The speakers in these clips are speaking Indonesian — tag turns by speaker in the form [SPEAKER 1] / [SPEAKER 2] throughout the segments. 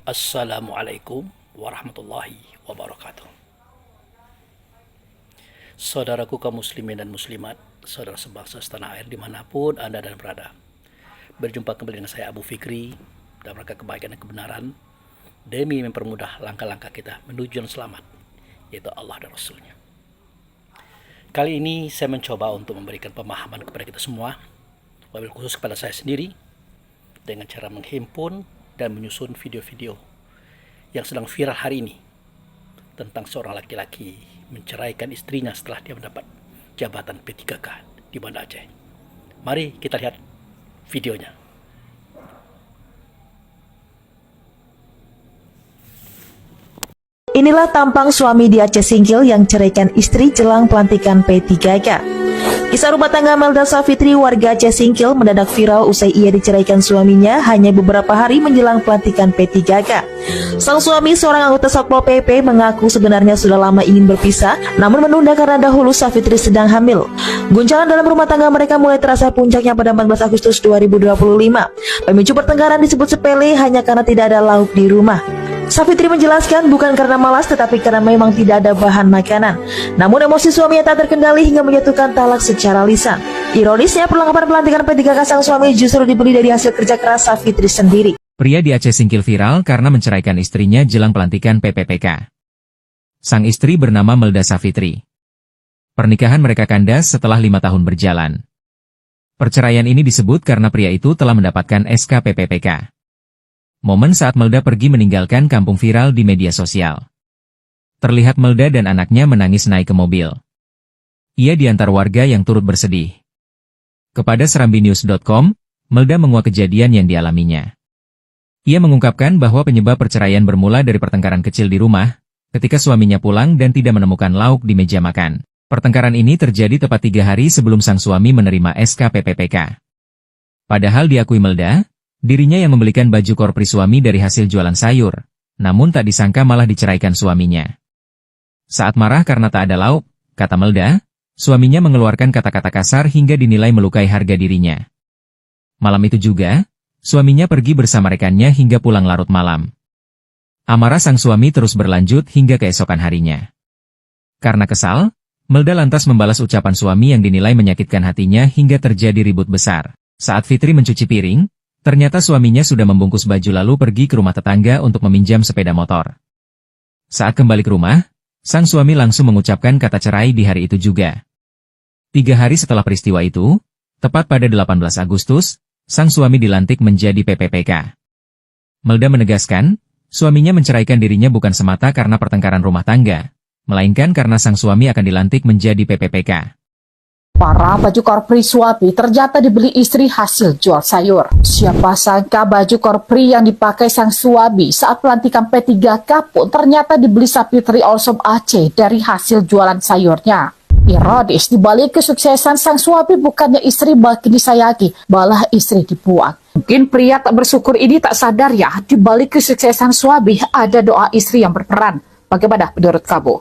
[SPEAKER 1] Assalamualaikum warahmatullahi wabarakatuh. Saudaraku kaum muslimin dan muslimat, saudara sebangsa setanah air dimanapun Anda dan berada. Berjumpa kembali dengan saya Abu Fikri dalam rangka kebaikan dan kebenaran demi mempermudah langkah-langkah kita menuju yang selamat, yaitu Allah dan Rasulnya. Kali ini saya mencoba untuk memberikan pemahaman kepada kita semua, wabil khusus kepada saya sendiri, dengan cara menghimpun dan menyusun video-video yang sedang viral hari ini tentang seorang laki-laki menceraikan istrinya setelah dia mendapat jabatan P3K di Banda Aceh. Mari kita lihat videonya.
[SPEAKER 2] Inilah tampang suami di Aceh Singkil yang ceraikan istri jelang pelantikan P3K. Kisah rumah tangga Melda Safitri warga Aceh Singkil mendadak viral usai ia diceraikan suaminya hanya beberapa hari menjelang pelantikan P3K. Sang suami, seorang anggota Satpol PP, mengaku sebenarnya sudah lama ingin berpisah, namun menunda karena dahulu Safitri sedang hamil. Guncangan dalam rumah tangga mereka mulai terasa puncaknya pada 14 Agustus 2025. Pemicu pertengkaran disebut sepele hanya karena tidak ada lauk di rumah. Safitri menjelaskan bukan karena malas tetapi karena memang tidak ada bahan makanan. Namun emosi suaminya tak terkendali hingga menjatuhkan talak secara lisan. Ironisnya perlengkapan pelantikan P3K sang suami justru dibeli dari hasil kerja keras Safitri sendiri.
[SPEAKER 3] Pria di Aceh Singkil viral karena menceraikan istrinya jelang pelantikan PPPK. Sang istri bernama Melda Safitri. Pernikahan mereka kandas setelah 5 tahun berjalan. Perceraian ini disebut karena pria itu telah mendapatkan SK PPPK. Momen saat Melda pergi meninggalkan kampung viral di media sosial. Terlihat Melda dan anaknya menangis naik ke mobil. Ia diantar warga yang turut bersedih. Kepada serambinews.com, Melda menguak kejadian yang dialaminya. Ia mengungkapkan bahwa penyebab perceraian bermula dari pertengkaran kecil di rumah, ketika suaminya pulang dan tidak menemukan lauk di meja makan. Pertengkaran ini terjadi tepat 3 hari sebelum sang suami menerima SK PPPK. Padahal diakui Melda, dirinya yang membelikan baju korpri suami dari hasil jualan sayur, namun tak disangka malah diceraikan suaminya. Saat marah karena tak ada lauk, kata Melda, suaminya mengeluarkan kata-kata kasar hingga dinilai melukai harga dirinya. Malam itu juga, suaminya pergi bersama rekannya hingga pulang larut malam. Amarah sang suami terus berlanjut hingga keesokan harinya. Karena kesal, Melda lantas membalas ucapan suami yang dinilai menyakitkan hatinya hingga terjadi ribut besar. Saat Fitri mencuci piring, ternyata suaminya sudah membungkus baju lalu pergi ke rumah tetangga untuk meminjam sepeda motor. Saat kembali ke rumah, sang suami langsung mengucapkan kata cerai di hari itu juga. 3 hari setelah peristiwa itu, tepat pada 18 Agustus, sang suami dilantik menjadi PPPK. Melda menegaskan, suaminya menceraikan dirinya bukan semata karena pertengkaran rumah tangga, melainkan karena sang suami akan dilantik menjadi PPPK.
[SPEAKER 4] Para baju korpri suami ternyata dibeli istri hasil jual sayur. Siapa sangka baju korpri yang dipakai sang suami saat pelantikan P3K pun ternyata dibeli Safitri Olsom Aceh dari hasil jualan sayurnya. Ironis, dibalik kesuksesan sang suami bukannya istri makin disayangi, malah istri dibuang. Mungkin pria tak bersyukur ini tak sadar ya, dibalik kesuksesan suami ada doa istri yang berperan. Bagaimana menurut kamu?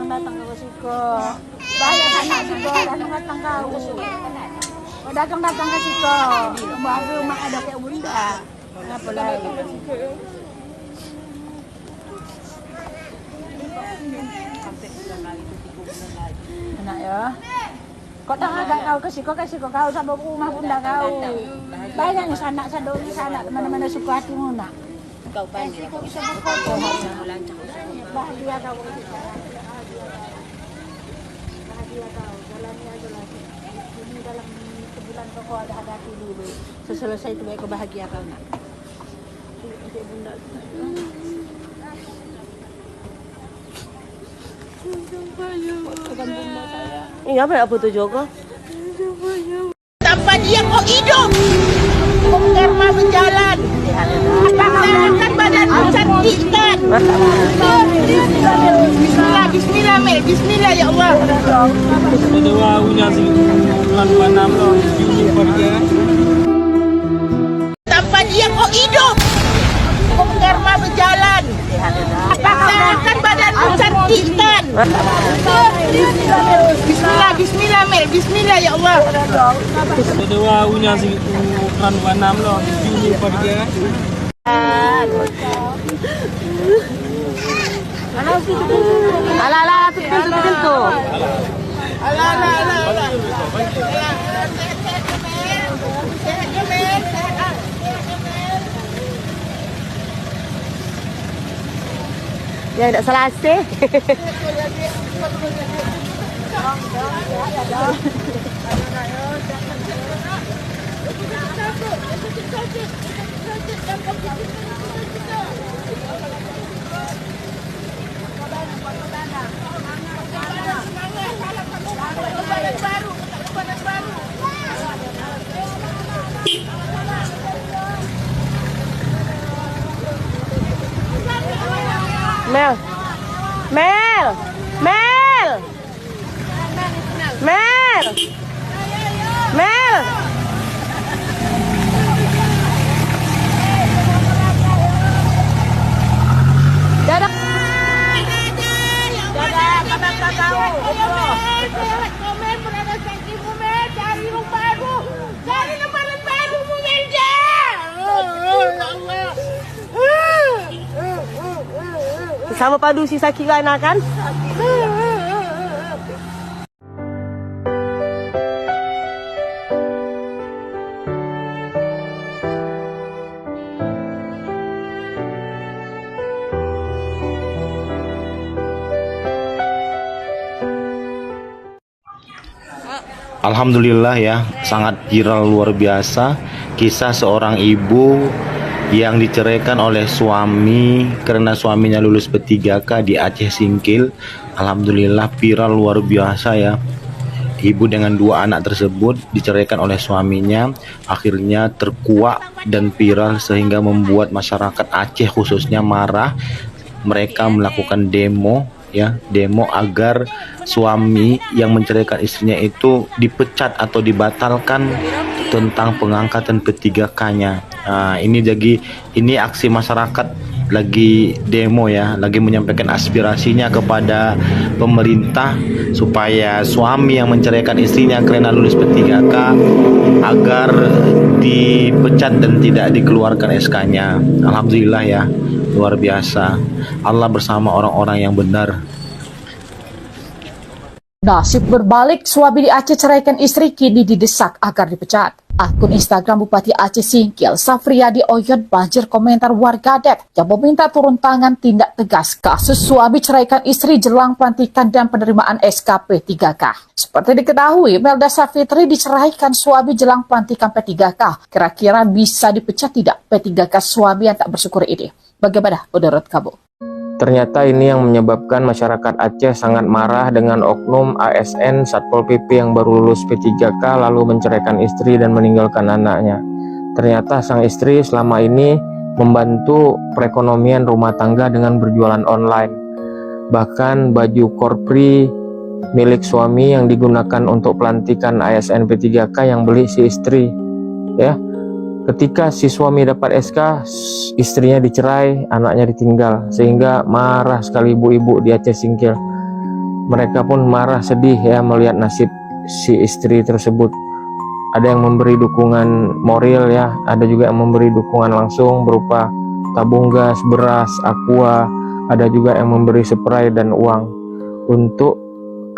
[SPEAKER 5] Datang ke Siko. Banyak anak Siko, datang kau. Datang ke Siko. Baru mak ada kayak bunda. Apa lagi? Enak ya. Kau tak ada kau kasih kau sama rumah bunda kau. Banyak nih sanak sadoni sanak mana-mana suka hatimu nak. Kau pandai. Kau bisa berfoto. Bahagia kau. Bahagia kau. Jalani aja lagi. Ini dalam sebulan kau ada hati dulu. Seselesai itu baik kau bahagia kau nak. Untuk bunda.
[SPEAKER 6] Iya, apa tuh Joko?
[SPEAKER 5] Tanpa dia kau hidup. Kau derma berjalan. Paksakan badanmu cantikkan. Bismillah, bismillah, Mel. Bismillah ya Allah. Tanpa dia kau hidup. Kau derma berjalan. Paksakan badanmu cantikkan. Bismillah, bismillah, Mel. Bismillah ya Allah.
[SPEAKER 6] Alah, betul tuh. Ya, tidak selesai. Mel. Mel. Mel. Mel. Mel. Dadah.
[SPEAKER 5] Dadah, kabar kau. Komen berada sakimu Mel, cari rumah baru. Cari lembaran baru mu Mel. Ya Allah.
[SPEAKER 6] Sama padu si Sakira kan?
[SPEAKER 7] Alhamdulillah ya, sangat viral luar biasa kisah seorang ibu yang diceraikan oleh suami karena suaminya lulus P3K di Aceh Singkil. Alhamdulillah viral luar biasa ya. Ibu dengan 2 anak tersebut diceraikan oleh suaminya, akhirnya terkuak dan viral sehingga membuat masyarakat Aceh khususnya marah. Mereka melakukan demo agar suami yang menceraikan istrinya itu dipecat atau dibatalkan tentang pengangkatan P3K-nya. Nah, ini aksi masyarakat lagi demo ya, lagi menyampaikan aspirasinya kepada pemerintah supaya suami yang menceraikan istrinya karena lulus P3K agar dipecat dan tidak dikeluarkan SK-nya. Alhamdulillah ya, luar biasa. Allah bersama orang-orang yang benar.
[SPEAKER 4] Nasib berbalik, suami di Aceh ceraikan istri kini didesak agar dipecat. Akun Instagram Bupati Aceh Singkil, Safriyadi Oyod, banjir komentar warganet yang meminta turun tangan tindak tegas kasus suami ceraikan istri jelang pelantikan dan penerimaan SKP 3K. Seperti diketahui, Melda Safitri diceraikan suami jelang pelantikan P3K. Kira-kira bisa dipecat tidak P3K suami yang tak bersyukur ini? Bagaimana menurut kamu?
[SPEAKER 8] Ternyata ini yang menyebabkan masyarakat Aceh sangat marah dengan oknum ASN Satpol PP yang baru lulus P3K lalu menceraikan istri dan meninggalkan anaknya. Ternyata sang istri selama ini membantu perekonomian rumah tangga dengan berjualan online. Bahkan baju korpri milik suami yang digunakan untuk pelantikan ASN P3K yang beli si istri. Ya. Ketika si suami dapat SK, istrinya dicerai, anaknya ditinggal, sehingga marah sekali ibu-ibu di Aceh Singkil. Mereka pun marah sedih ya melihat nasib si istri tersebut. Ada yang memberi dukungan moral ya, ada juga yang memberi dukungan langsung berupa tabung gas, beras, aqua, ada juga yang memberi spray dan uang untuk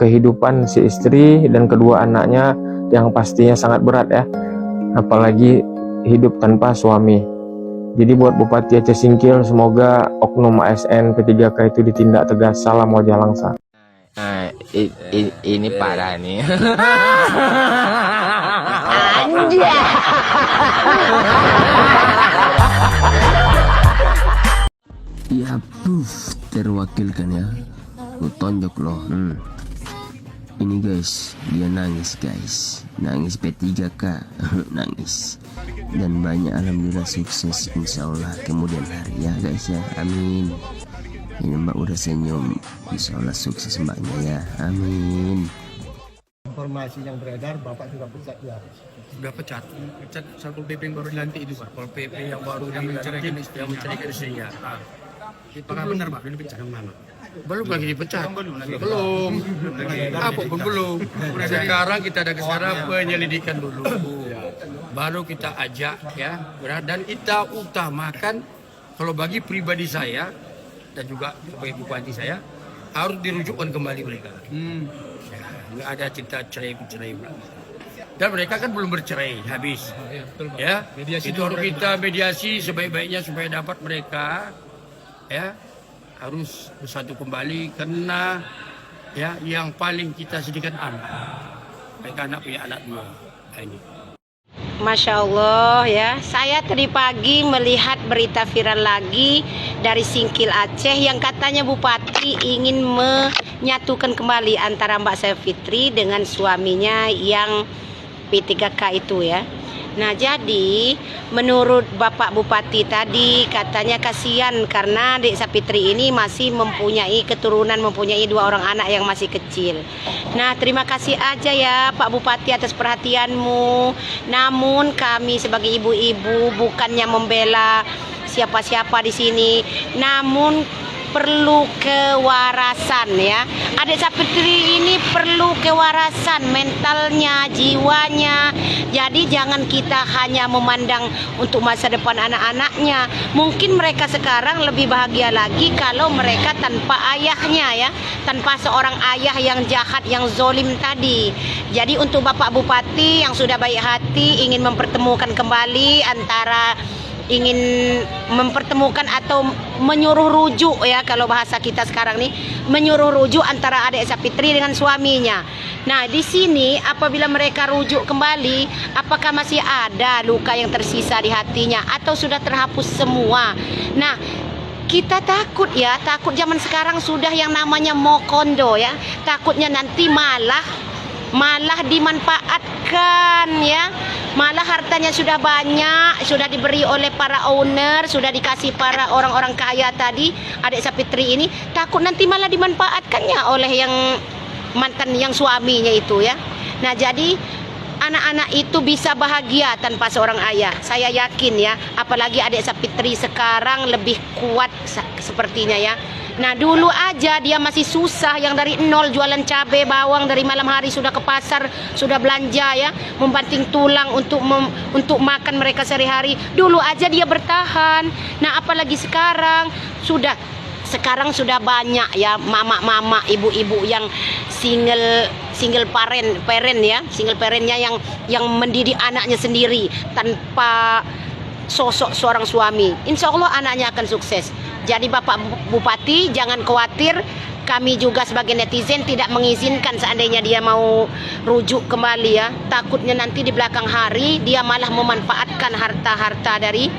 [SPEAKER 8] kehidupan si istri dan kedua anaknya yang pastinya sangat berat ya, apalagi hidup tanpa suami. Jadi buat Bupati Aceh Singkil, semoga oknum ASN P3K itu ditindak tegas. Salam wajah langsa.
[SPEAKER 9] Ini parah nih. Ya puff, terwakilkan ya. Ku tonjok loh. Ini guys, dia nangis guys. Nangis P3K. Nangis. Dan banyak alhamdulillah sukses insyaallah kemudian hari ya guys ya. Amin. Ini mbak udah senyum, insyaallah sukses mbaknya ya. Amin.
[SPEAKER 10] Informasi yang beredar bapak juga pecat ya.
[SPEAKER 11] Sudah pecat Satpol PP yang baru dilantik itu Pak. Satpol PP yang baru menceraikan istrinya. Apakah benar Pak ini pecat? Yang mana? Belum lagi dipecat. Belum. Apa pun belum. Sekarang kita ada kesana penyelidikan dulu. Baru kita ajak ya. Dan kita utamakan kalau bagi pribadi saya dan juga sebagai bupati saya harus dirujukkan kembali mereka. Nggak ada cinta cerai. Dan mereka kan belum bercerai habis. Ya, itu harus kita mediasi sebaik-baiknya supaya dapat mereka ya harus bersatu kembali karena ya yang paling kita sedihkan anak. Mereka anak punya anak dua. Ini.
[SPEAKER 12] Masya Allah ya, saya tadi pagi melihat berita viral lagi dari Singkil Aceh yang katanya Bupati ingin menyatukan kembali antara Mbak Safitri dengan suaminya yang P3K itu ya. Nah jadi menurut Bapak Bupati tadi katanya kasihan karena Dek Safitri ini masih mempunyai keturunan, mempunyai 2 orang anak yang masih kecil. Nah terima kasih aja ya Pak Bupati atas perhatianmu. Namun kami sebagai ibu-ibu bukannya membela siapa-siapa di sini, namun perlu kewarasan ya. Adik Safitri ini perlu kewarasan mentalnya, jiwanya. Jadi jangan kita hanya memandang untuk masa depan anak-anaknya. Mungkin mereka sekarang lebih bahagia lagi kalau mereka tanpa ayahnya ya, tanpa seorang ayah yang jahat, yang zolim tadi. Jadi untuk Bapak Bupati yang sudah baik hati ingin mempertemukan kembali antara ingin mempertemukan atau menyuruh rujuk ya kalau bahasa kita sekarang nih, menyuruh rujuk antara adik Safitri dengan suaminya. Nah di sini apabila mereka rujuk kembali, apakah masih ada luka yang tersisa di hatinya atau sudah terhapus semua? Nah kita takut ya, takut zaman sekarang sudah yang namanya mokondo ya, takutnya nanti malah dimanfaatkan ya, malah hartanya sudah banyak, sudah diberi oleh para owner, sudah dikasih para orang-orang kaya tadi, adik Safitri ini takut nanti malah dimanfaatkannya oleh yang mantan yang suaminya itu ya. Nah jadi anak-anak itu bisa bahagia tanpa seorang ayah, saya yakin ya, apalagi adik Safitri sekarang lebih kuat sepertinya ya. Nah dulu aja dia masih susah, yang dari nol jualan cabai bawang, dari malam hari sudah ke pasar, sudah belanja ya, membanting tulang untuk makan mereka sehari-hari. Dulu aja dia bertahan. Nah apalagi sekarang sudah banyak ya mama-mama, ibu-ibu yang single parent ya, single parentnya yang mendidik anaknya sendiri tanpa sosok seorang suami. Insya Allah anaknya akan sukses. Jadi Bapak Bupati jangan khawatir, kami juga sebagai netizen tidak mengizinkan seandainya dia mau rujuk kembali ya. Takutnya nanti di belakang hari dia malah memanfaatkan harta-harta dari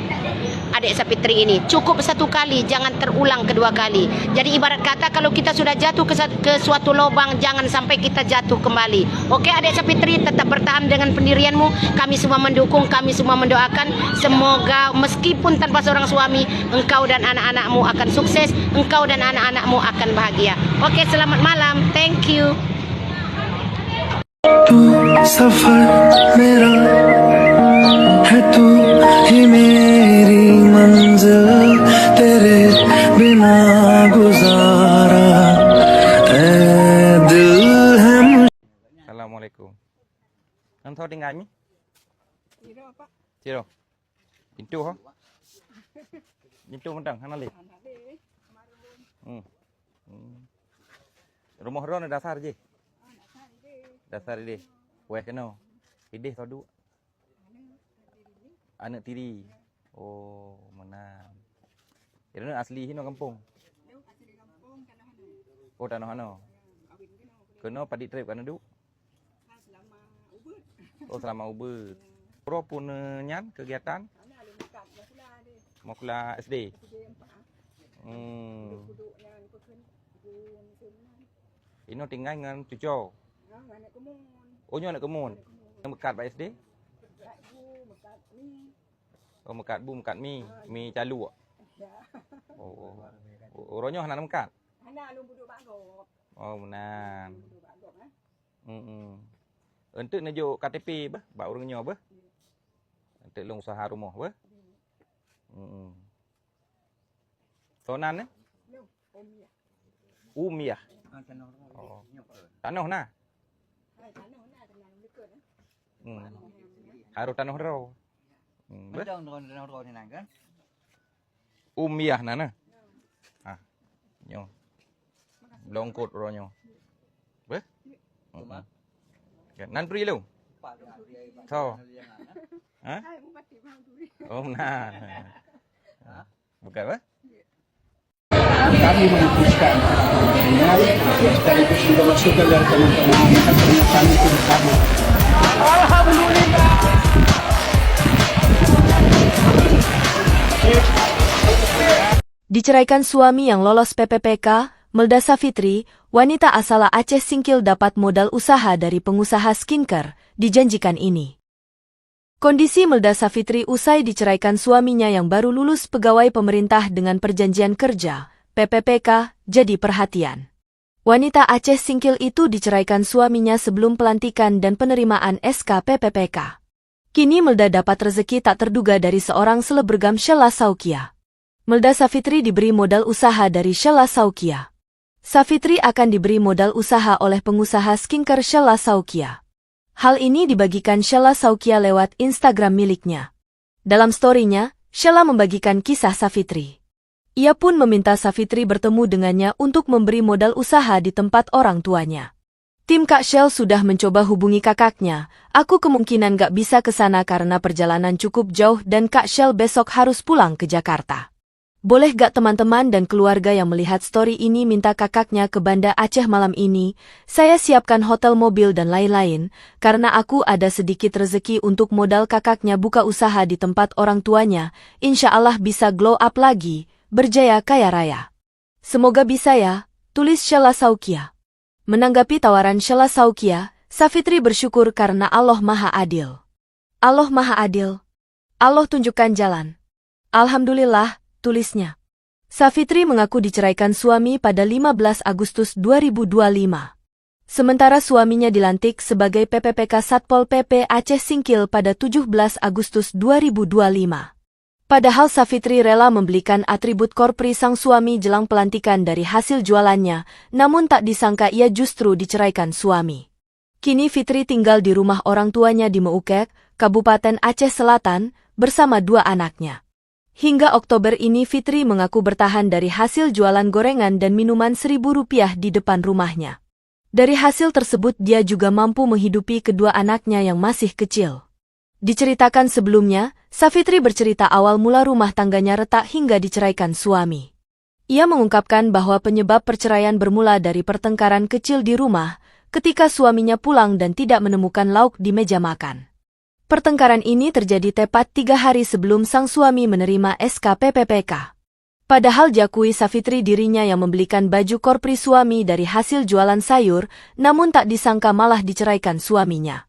[SPEAKER 12] adik Safitri ini. Cukup satu kali, jangan terulang kedua kali. Jadi ibarat kata kalau kita sudah jatuh ke suatu lubang, jangan sampai kita jatuh kembali. Oke adik Safitri, tetap bertahan dengan pendirianmu. Kami semua mendukung, kami semua mendoakan. Semoga meskipun tanpa seorang suami, engkau dan anak-anakmu akan sukses, engkau dan anak-anakmu akan bahagia. Oke, selamat malam. Thank you.
[SPEAKER 13] सफर मेरा है तू ही मेरी मंजिल तेरे बिना गुजारा ऐ दिल है
[SPEAKER 9] Assalamualaikum. Kan thau tiếng Anh? Chưa đâu. Pintu hả? Pintu mentang hana li. Rumah ron dasar je.
[SPEAKER 14] Dasar idih. Weh kena. Idih tadu. Anak tiri. Oh, menang. Ini asli hino kampung. Oh, tanah hano. Kena padik trip kan duk. Oh, selama ubud. Pro pun nyan kegiatan. Mau kelas SD. Ini tinggal dengan cucu. Oh, nyo anak kemun. Yang mekat Pak SD? Oh, mekat bu, mekat mi. Mi calu. Oh, Ronyo anak mekat. Oh, menan. Untuk najuk KTP bah, bak orangnya bah. Untuk long usaha rumah bah. Sonan eh? Umiyah. Oh. Tanah nah. Harus tanah raw. Umiyah nana. Ah. Nyo. Longkot ronyo. Beh? Nan pri lu. So. Hah? Oh nah. Bukan apa?
[SPEAKER 10] Kami memutuskan sekaligus juga masukan dari teman-teman pernyataan itu kami. Alhamdulillah.
[SPEAKER 15] Diceraikan suami yang lolos PPPK, Melda Safitri, wanita asal Aceh Singkil dapat modal usaha dari pengusaha skincare, dijanjikan ini. Kondisi Melda Safitri usai diceraikan suaminya yang baru lulus pegawai pemerintah dengan perjanjian kerja, PPPK, jadi perhatian. Wanita Aceh Singkil itu diceraikan suaminya sebelum pelantikan dan penerimaan SK PPPK. Kini Melda dapat rezeki tak terduga dari seorang selebgram Sheila Saukia. Melda Safitri diberi modal usaha dari Sheila Saukia. Safitri akan diberi modal usaha oleh pengusaha skincare Sheila Saukia. Hal ini dibagikan Sheila Saukia lewat Instagram miliknya. Dalam story-nya, Sheila membagikan kisah Safitri. Ia pun meminta Safitri bertemu dengannya untuk memberi modal usaha di tempat orang tuanya. Tim Kak Shell sudah mencoba hubungi kakaknya. Aku kemungkinan gak bisa ke sana karena perjalanan cukup jauh dan Kak Shell besok harus pulang ke Jakarta. Boleh gak teman-teman dan keluarga yang melihat story ini minta kakaknya ke Banda Aceh malam ini? Saya siapkan hotel, mobil dan lain-lain, karena aku ada sedikit rezeki untuk modal kakaknya buka usaha di tempat orang tuanya. Insya Allah bisa glow up lagi, berjaya kaya raya. Semoga bisa ya, tulis Sheila Saukia. Menanggapi tawaran Sheila Saukia, Safitri bersyukur karena Allah Maha Adil. Allah Maha Adil. Allah tunjukkan jalan. Alhamdulillah, tulisnya. Safitri mengaku diceraikan suami pada 15 Agustus 2025. Sementara suaminya dilantik sebagai PPPK Satpol PP Aceh Singkil pada 17 Agustus 2025. Padahal Safitri rela membelikan atribut korpri sang suami jelang pelantikan dari hasil jualannya, namun tak disangka ia justru diceraikan suami. Kini Fitri tinggal di rumah orang tuanya di Meukek, Kabupaten Aceh Selatan, bersama 2 anaknya. Hingga Oktober ini Fitri mengaku bertahan dari hasil jualan gorengan dan minuman Rp1.000 di depan rumahnya. Dari hasil tersebut dia juga mampu menghidupi kedua anaknya yang masih kecil. Diceritakan sebelumnya, Safitri bercerita awal mula rumah tangganya retak hingga diceraikan suami. Ia mengungkapkan bahwa penyebab perceraian bermula dari pertengkaran kecil di rumah, ketika suaminya pulang dan tidak menemukan lauk di meja makan. Pertengkaran ini terjadi tepat 3 hari sebelum sang suami menerima SK PPPK. Padahal diakui Safitri dirinya yang membelikan baju korpri suami dari hasil jualan sayur, namun tak disangka malah diceraikan suaminya.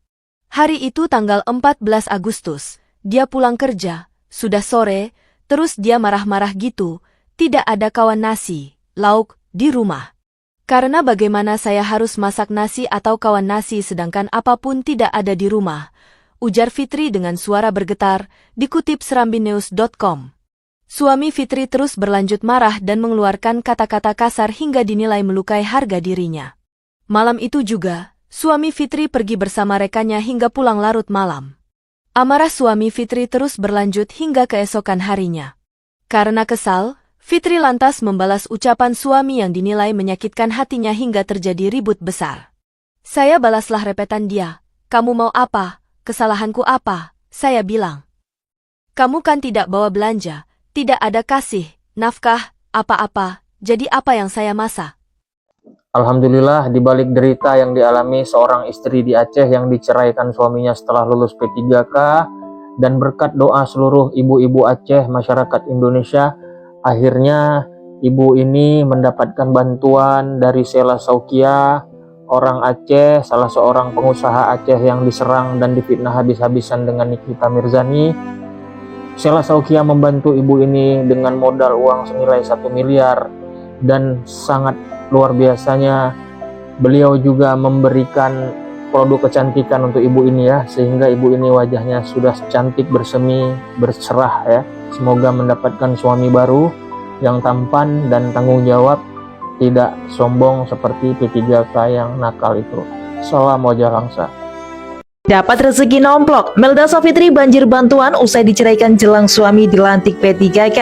[SPEAKER 15] Hari itu tanggal 14 Agustus, dia pulang kerja, sudah sore, terus dia marah-marah gitu, tidak ada kawan nasi, lauk, di rumah. Karena bagaimana saya harus masak nasi atau kawan nasi sedangkan apapun tidak ada di rumah, ujar Fitri dengan suara bergetar, dikutip serambinews.com. Suami Fitri terus berlanjut marah dan mengeluarkan kata-kata kasar hingga dinilai melukai harga dirinya. Malam itu juga, suami Fitri pergi bersama rekannya hingga pulang larut malam. Amarah suami Fitri terus berlanjut hingga keesokan harinya. Karena kesal, Fitri lantas membalas ucapan suami yang dinilai menyakitkan hatinya hingga terjadi ribut besar. Saya balaslah repetan dia. Kamu mau apa? Kesalahanku apa? Saya bilang. Kamu kan tidak bawa belanja, tidak ada kasih, nafkah, apa-apa, jadi apa yang saya masak?
[SPEAKER 8] Alhamdulillah, di balik derita yang dialami seorang istri di Aceh yang diceraikan suaminya setelah lulus P3K, dan berkat doa seluruh ibu-ibu Aceh, masyarakat Indonesia, akhirnya ibu ini mendapatkan bantuan dari Sheila Saukia, orang Aceh, salah seorang pengusaha Aceh yang diserang dan difitnah habis-habisan dengan Nikita Mirzani. Sheila Saukia membantu ibu ini dengan modal uang senilai 1 miliar, dan sangat luar biasanya beliau juga memberikan produk kecantikan untuk ibu ini ya, sehingga ibu ini wajahnya sudah cantik, bersemi, bercerah ya. Semoga mendapatkan suami baru yang tampan dan tanggung jawab, tidak sombong seperti P3K yang nakal itu. Salam wajah langsa.
[SPEAKER 2] Dapat rezeki nomplok, Melda Safitri banjir bantuan usai diceraikan jelang suami dilantik P3K.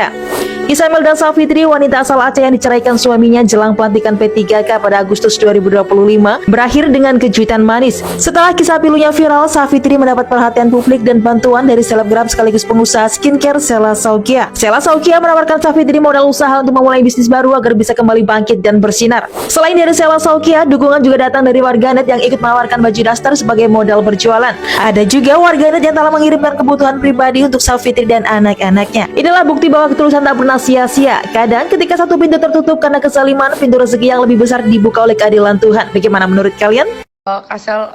[SPEAKER 2] Kisah Melda Safitri, wanita asal Aceh yang diceraikan suaminya jelang pelantikan P3K pada Agustus 2025, berakhir dengan kejutan manis. Setelah kisah pilunya viral, Safitri mendapat perhatian publik dan bantuan dari selebgram sekaligus pengusaha skincare Sheila Saukia. Sheila Saukia menawarkan Safitri modal usaha untuk memulai bisnis baru agar bisa kembali bangkit dan bersinar. Selain dari Sheila Saukia, dukungan juga datang dari warganet yang ikut menawarkan baju daster sebagai modal berjualan. Ada juga warganet yang telah mengirimkan kebutuhan pribadi untuk Safitri dan anak-anaknya. Inilah bukti bahwa ketulusan tak pernah sia-sia. Kadang ketika satu pintu tertutup karena kesaliman, pintu rezeki yang lebih besar dibuka oleh keadilan Tuhan. Bagaimana menurut kalian?
[SPEAKER 16] Kasel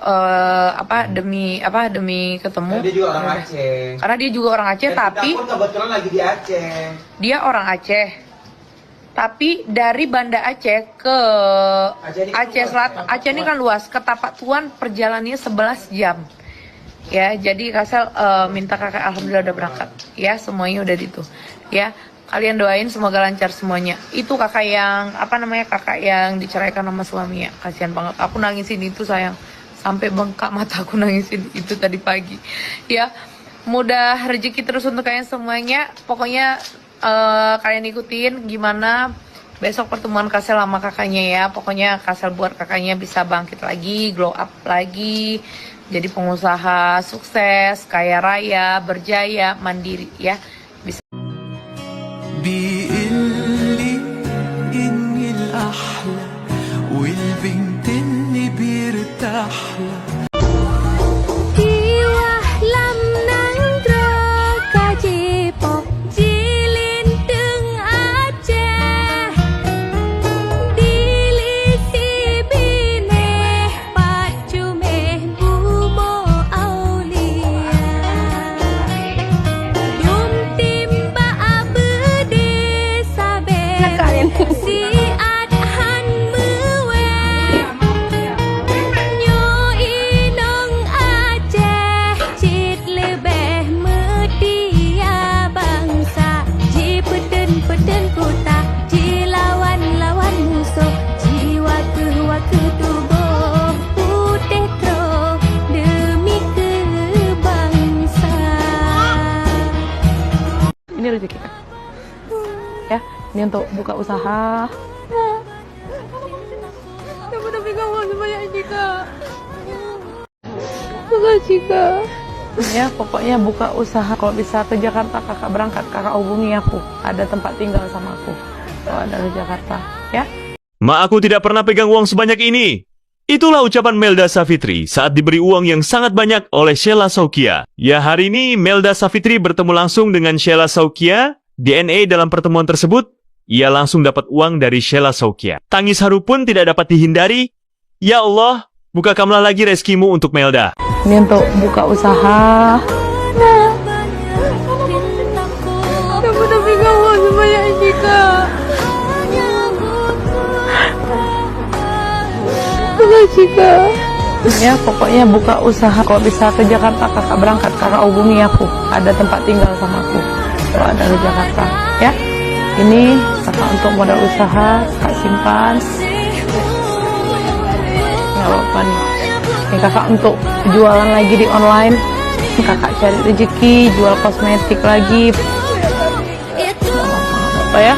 [SPEAKER 16] demi ketemu.
[SPEAKER 17] Dia juga orang Aceh.
[SPEAKER 16] Karena dia juga orang Aceh, tapi
[SPEAKER 17] kebetulan lagi di Aceh.
[SPEAKER 16] Dia orang Aceh. Tapi dari Banda Aceh ke Aceh Selatan, Aceh ini kan luas. Ke Tapak Tuan perjalanannya 11 jam. Ya, jadi Kasel minta kakak, alhamdulillah udah berangkat. Ya, semuanya udah itu. Ya. Kalian doain semoga lancar semuanya. Itu kakak yang kakak yang diceraikan sama suaminya. Kasihan banget. Aku nangisin itu sayang. Sampai bengkak mata aku nangisin itu tadi pagi. Ya, mudah rezeki terus untuk kalian semuanya. Pokoknya kalian ikutin gimana besok pertemuan Kasel sama kakaknya ya. Pokoknya Kasel buat kakaknya bisa bangkit lagi, glow up lagi. Jadi pengusaha sukses, kaya raya, berjaya, mandiri ya. Bisa.
[SPEAKER 13] بيقلي إني الأحلى والبنت اللي بيرتاحلى
[SPEAKER 16] Ini rezeki kan? Ya, ini untuk buka usaha.
[SPEAKER 6] Kamu udah pegang uang sebanyak ini, Kak. Makasih, Kak.
[SPEAKER 16] Ya, pokoknya buka usaha. Kalau bisa ke Jakarta, kakak berangkat. Kakak hubungi aku. Ada tempat tinggal sama aku. Kalau ada di Jakarta, ya.
[SPEAKER 18] Ma, aku tidak pernah pegang uang sebanyak ini. Itulah ucapan Melda Safitri saat diberi uang yang sangat banyak oleh Sheila Saukia. Ya, hari ini Melda Safitri bertemu langsung dengan Sheila Saukia. DNA dalam pertemuan tersebut, ia langsung dapat uang dari Sheila Saukia. Tangis haru pun tidak dapat dihindari. Ya Allah, bukakanlah lagi rezekimu untuk Melda.
[SPEAKER 16] Ini untuk buka usaha.
[SPEAKER 6] Kamu udah pegang uang sebanyak ini, Kak. Makasih, Kak.
[SPEAKER 16] Ya, pokoknya buka usaha. Kalau bisa ke Jakarta, kakak berangkat. Kakak hubungi aku. Ada tempat tinggal sama aku. Kalau ada di Jakarta, ya. Ini kakak untuk modal usaha, kakak simpan. Nggak apa-apa nih. Ini kakak untuk jualan lagi di online. Kakak cari rezeki, jual kosmetik lagi. Nggak apa-apa ya.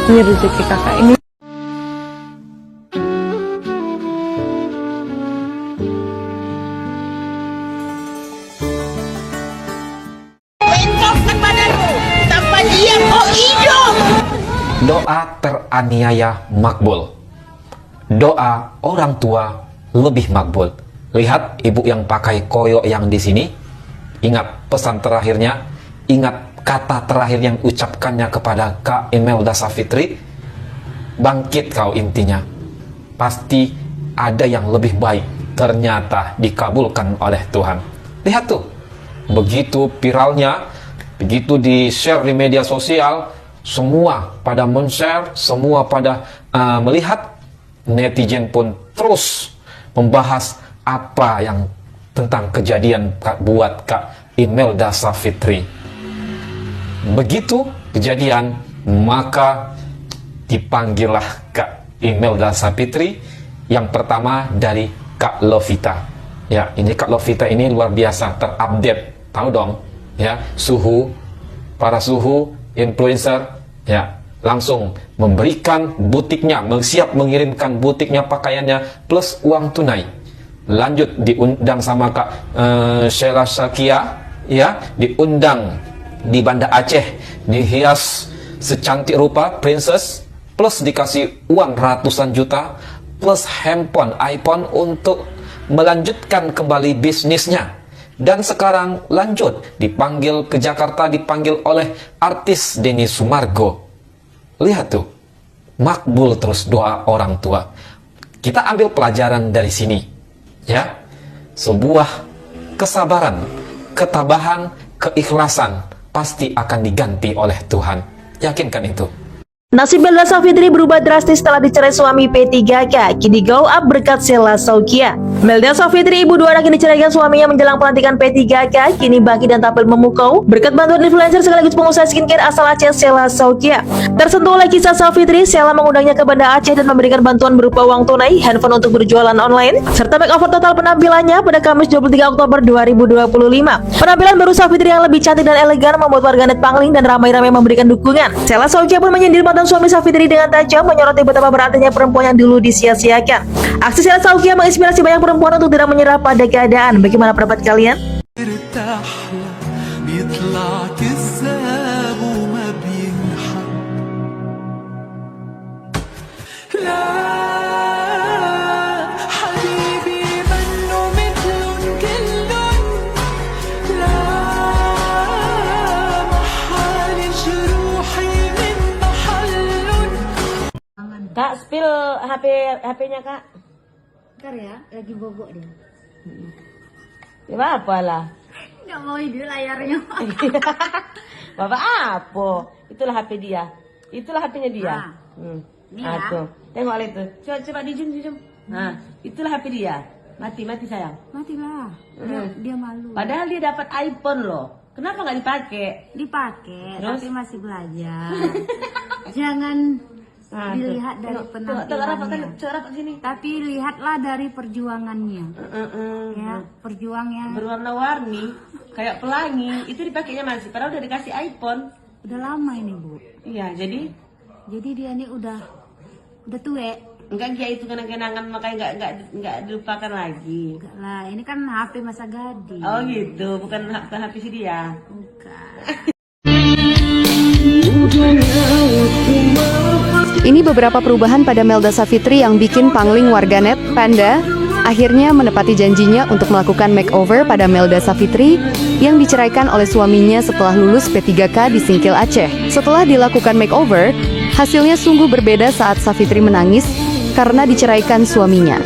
[SPEAKER 16] Ini rezeki kakak ini.
[SPEAKER 19] Doa teraniaya makbul. Doa orang tua lebih makbul. Lihat ibu yang pakai koyo yang di sini. Ingat pesan terakhirnya. Ingat kata terakhir yang ucapkannya kepada Kak Imelda Safitri. Bangkit kau intinya. Pasti ada yang lebih baik. Ternyata dikabulkan oleh Tuhan. Lihat tuh. Begitu viralnya. Begitu di-share di media sosial. Semua pada men-share, semua pada melihat, netizen pun terus membahas apa yang tentang kejadian buat Kak Imelda Safitri. Begitu kejadian, maka dipanggillah Kak Imelda Safitri yang pertama dari Kak Lovita. Ya, ini Kak Lovita ini luar biasa, terupdate, tahu dong, ya, para suhu influencer, ya, langsung memberikan butiknya, siap mengirimkan butiknya, pakaiannya, plus uang tunai. Lanjut diundang sama Kak Sheila Saukia, ya, diundang di Banda Aceh, dihias secantik rupa princess, plus dikasih uang ratusan juta, plus handphone iPhone untuk melanjutkan kembali bisnisnya. Dan sekarang lanjut, dipanggil ke Jakarta, dipanggil oleh artis Denny Sumargo. Lihat tuh, makbul terus doa orang tua. Kita ambil pelajaran dari sini, ya. Sebuah kesabaran, ketabahan, keikhlasan pasti akan diganti oleh Tuhan. Yakinkan itu.
[SPEAKER 2] Nasib Melda Safitri berubah drastis setelah dicerai suami P3K. Kini glow up berkat Sheila Saukia. Melda Safitri, ibu dua anak yang diceraikan suaminya menjelang pelantikan P3K, kini bangkit dan tampil memukau berkat bantuan influencer sekaligus pengusaha skincare asal Aceh, Sheila Saukia. Tersentuh oleh kisah Safitri, Sheila mengundangnya ke Banda Aceh dan memberikan bantuan berupa uang tunai, handphone untuk berjualan online, serta makeover total penampilannya pada Kamis 23 Oktober 2025. Penampilan baru Safitri yang lebih cantik dan elegan membuat warganet pangling dan ramai-ramai memberikan dukungan. Sheila Saukia pun menyindir mantan suami Safitri dengan tajam, menyoroti betapa berartinya perempuan yang dulu disia-siakan. Aksi Sheila Saukia menginspirasi banyak perempuan untuk tidak menyerah pada keadaan. Bagaimana pendapat kalian?
[SPEAKER 12] Kak, spill HP-nya Kak.
[SPEAKER 5] Bentar ya, lagi bobok dia.
[SPEAKER 12] Ya apa lah.
[SPEAKER 5] Nggak mau ide layarnya.
[SPEAKER 12] Bapak apa? Itulah HP dia. Itulah HP-nya dia.
[SPEAKER 5] Ini ya.
[SPEAKER 12] Tuh. Tengok lihat tuh. Coba di zoom. Nah, itulah HP dia. Mati sayang.
[SPEAKER 5] Matilah. Dia malu.
[SPEAKER 12] Padahal dia dapat iPhone loh. Kenapa nggak dipakai?
[SPEAKER 5] Dipakai,
[SPEAKER 12] Terus?
[SPEAKER 5] tapi masih belajar. Jangan dilihat dari penampilannya. Tapi lihatlah dari perjuangannya. Ya, perjuangannya
[SPEAKER 12] Berwarna-warni, kayak pelangi. Itu dipakainya masih. Padahal udah dikasih iPhone.
[SPEAKER 5] udah lama ini, Bu.
[SPEAKER 12] Iya, jadi
[SPEAKER 5] dia ini udah tuwek.
[SPEAKER 12] Enggak, dia itu kenang-kenangan makanya enggak dilupakan lagi.
[SPEAKER 5] Enggak lah, ini kan HP masa gadis.
[SPEAKER 12] Oh gitu, bukan HP si dia.
[SPEAKER 5] Bukan.
[SPEAKER 15] Ini beberapa perubahan pada Melda Safitri yang bikin pangling warganet. Panda akhirnya menepati janjinya untuk melakukan makeover pada Melda Safitri yang diceraikan oleh suaminya setelah lulus P3K di Singkil Aceh. Setelah dilakukan makeover, hasilnya sungguh berbeda saat Safitri menangis karena diceraikan suaminya.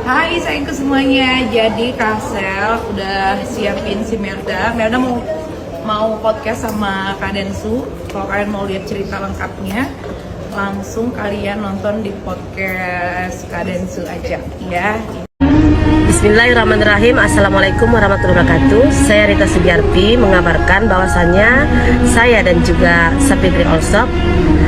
[SPEAKER 16] Hai sayangku semuanya, jadi Kasel udah siapin si Melda mau mau podcast sama Kak Densu. Kalau kalian mau lihat cerita lengkapnya, langsung kalian nonton di podcast Kak Densu aja ya.
[SPEAKER 20] Bismillahirrahmanirrahim. Assalamualaikum warahmatullahi wabarakatuh. Saya Rita Sugiarti mengabarkan bahwasannya saya dan juga Safitri Allsopp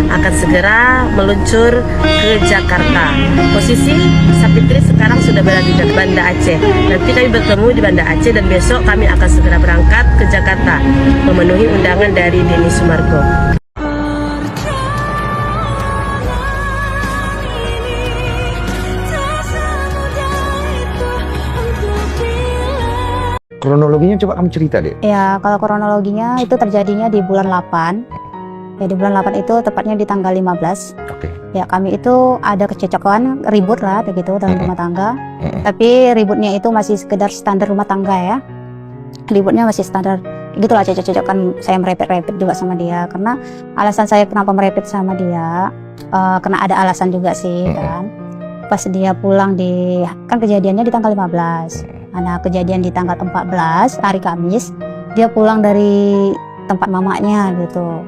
[SPEAKER 20] akan segera meluncur ke Jakarta. Posisi Safitri sekarang sudah berada di Banda Aceh. Nanti kami bertemu di Banda Aceh dan besok kami akan segera berangkat ke Jakarta memenuhi undangan dari Denny Sumargo.
[SPEAKER 21] Kronologinya coba kamu cerita deh.
[SPEAKER 22] Ya, kalau kronologinya itu terjadinya di bulan 8. Ya, di bulan 8 itu tepatnya di tanggal 15.
[SPEAKER 21] Oke.
[SPEAKER 22] Ya, kami itu ada kececokan, ribut lah begitu dalam rumah tangga. Tapi ributnya itu masih sekedar standar rumah tangga ya. Ributnya masih standar. Gitulah cocok-cocokan, saya merepet-repet juga sama dia karena alasan saya kenapa merepet sama dia karena ada alasan juga sih kan. Pas dia pulang kan kejadiannya di tanggal 15. Nah, kejadian di tanggal 14 hari Kamis, dia pulang dari tempat mamanya gitu.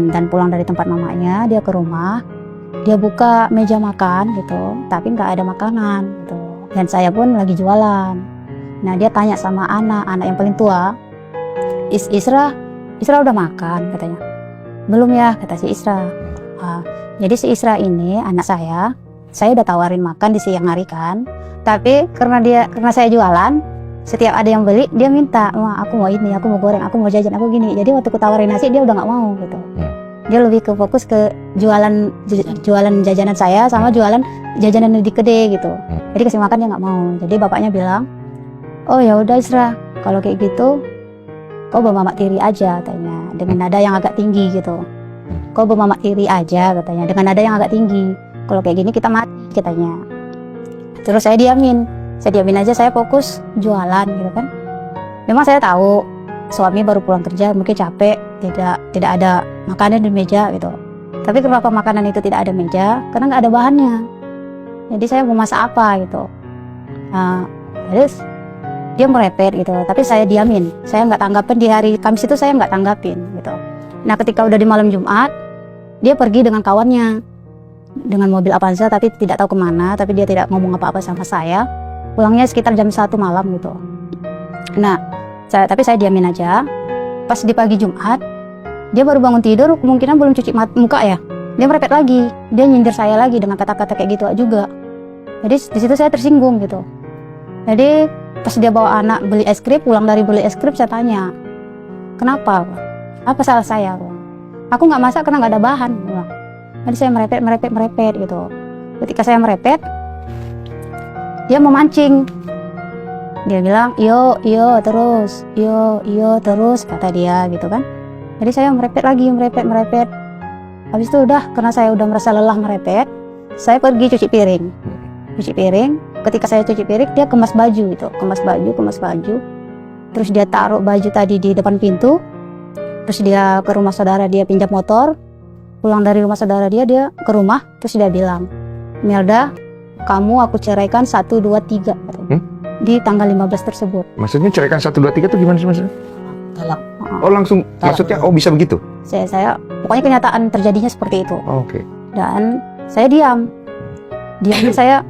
[SPEAKER 22] Dan pulang dari tempat mamanya, dia ke rumah, dia buka meja makan gitu, tapi nggak ada makanan gitu. Dan saya pun lagi jualan. Nah, dia tanya sama anak yang paling tua, Isra udah makan katanya. Belum ya, kata si Isra. Jadi si Isra ini anak saya udah tawarin makan di siang hari kan. Tapi karena saya jualan, setiap ada yang beli dia minta, wah aku mau ini, aku mau goreng, aku mau jajan, aku gini. Jadi waktu aku tawarin nasi dia udah nggak mau gitu. Dia lebih ke fokus ke jualan jajanan saya sama jualan jajanan di kedai gitu. Jadi kasih makan dia nggak mau. Jadi bapaknya bilang, oh ya udah Isra, kalau kayak gitu, kau bawa mamak tiri aja katanya, dengan nada yang agak tinggi gitu. Kau bawa mamak tiri aja katanya, dengan nada yang agak tinggi. Kalau kayak gini kita mati katanya. Terus saya diamin aja, saya fokus jualan gitu kan. Memang saya tahu suami baru pulang kerja, mungkin capek, tidak ada makanan di meja gitu. Tapi kenapa makanan itu tidak ada meja? Karena nggak ada bahannya. Jadi saya mau masak apa gitu. Nah, terus dia merepet gitu, tapi saya diamin. Saya nggak tanggapin di hari Kamis itu, saya nggak tanggapin gitu. Nah, ketika udah di malam Jumat, dia pergi dengan kawannya. Dengan mobil Avanza tapi tidak tahu kemana, tapi dia tidak ngomong apa-apa sama saya. Pulangnya sekitar jam 1 malam gitu. Nah, tapi saya diamin aja. Pas di pagi Jumat, dia baru bangun tidur, kemungkinan belum cuci muka ya. Dia merepet lagi, dia nyindir saya lagi dengan kata-kata kayak gitu juga. Jadi di situ saya tersinggung gitu. Jadi pas dia bawa anak beli es krim, pulang dari beli es krim saya tanya, kenapa? Apa salah saya? Aku nggak masak karena nggak ada bahan. Jadi saya merepet gitu. Ketika saya merepet, dia memancing. Dia bilang, iyo terus kata dia gitu kan. Jadi saya merepet lagi, merepet. Habis itu karena saya udah merasa lelah merepet, saya pergi cuci piring. Ketika saya cuci piring, dia kemas baju gitu, kemas baju. Terus dia taruh baju tadi di depan pintu. Terus dia ke rumah saudara, dia pinjam motor. Pulang dari rumah saudara dia ke rumah, terus dia bilang, Melda, kamu aku ceraikan 1, 2, 3 di tanggal 15 tersebut.
[SPEAKER 21] Maksudnya ceraikan 1, 2, 3 itu gimana sih maksudnya?
[SPEAKER 22] Talak.
[SPEAKER 21] Oh langsung, maksudnya bisa begitu?
[SPEAKER 22] Saya pokoknya kenyataan terjadinya seperti itu.
[SPEAKER 21] Oke.
[SPEAKER 22] Dan saya diam saya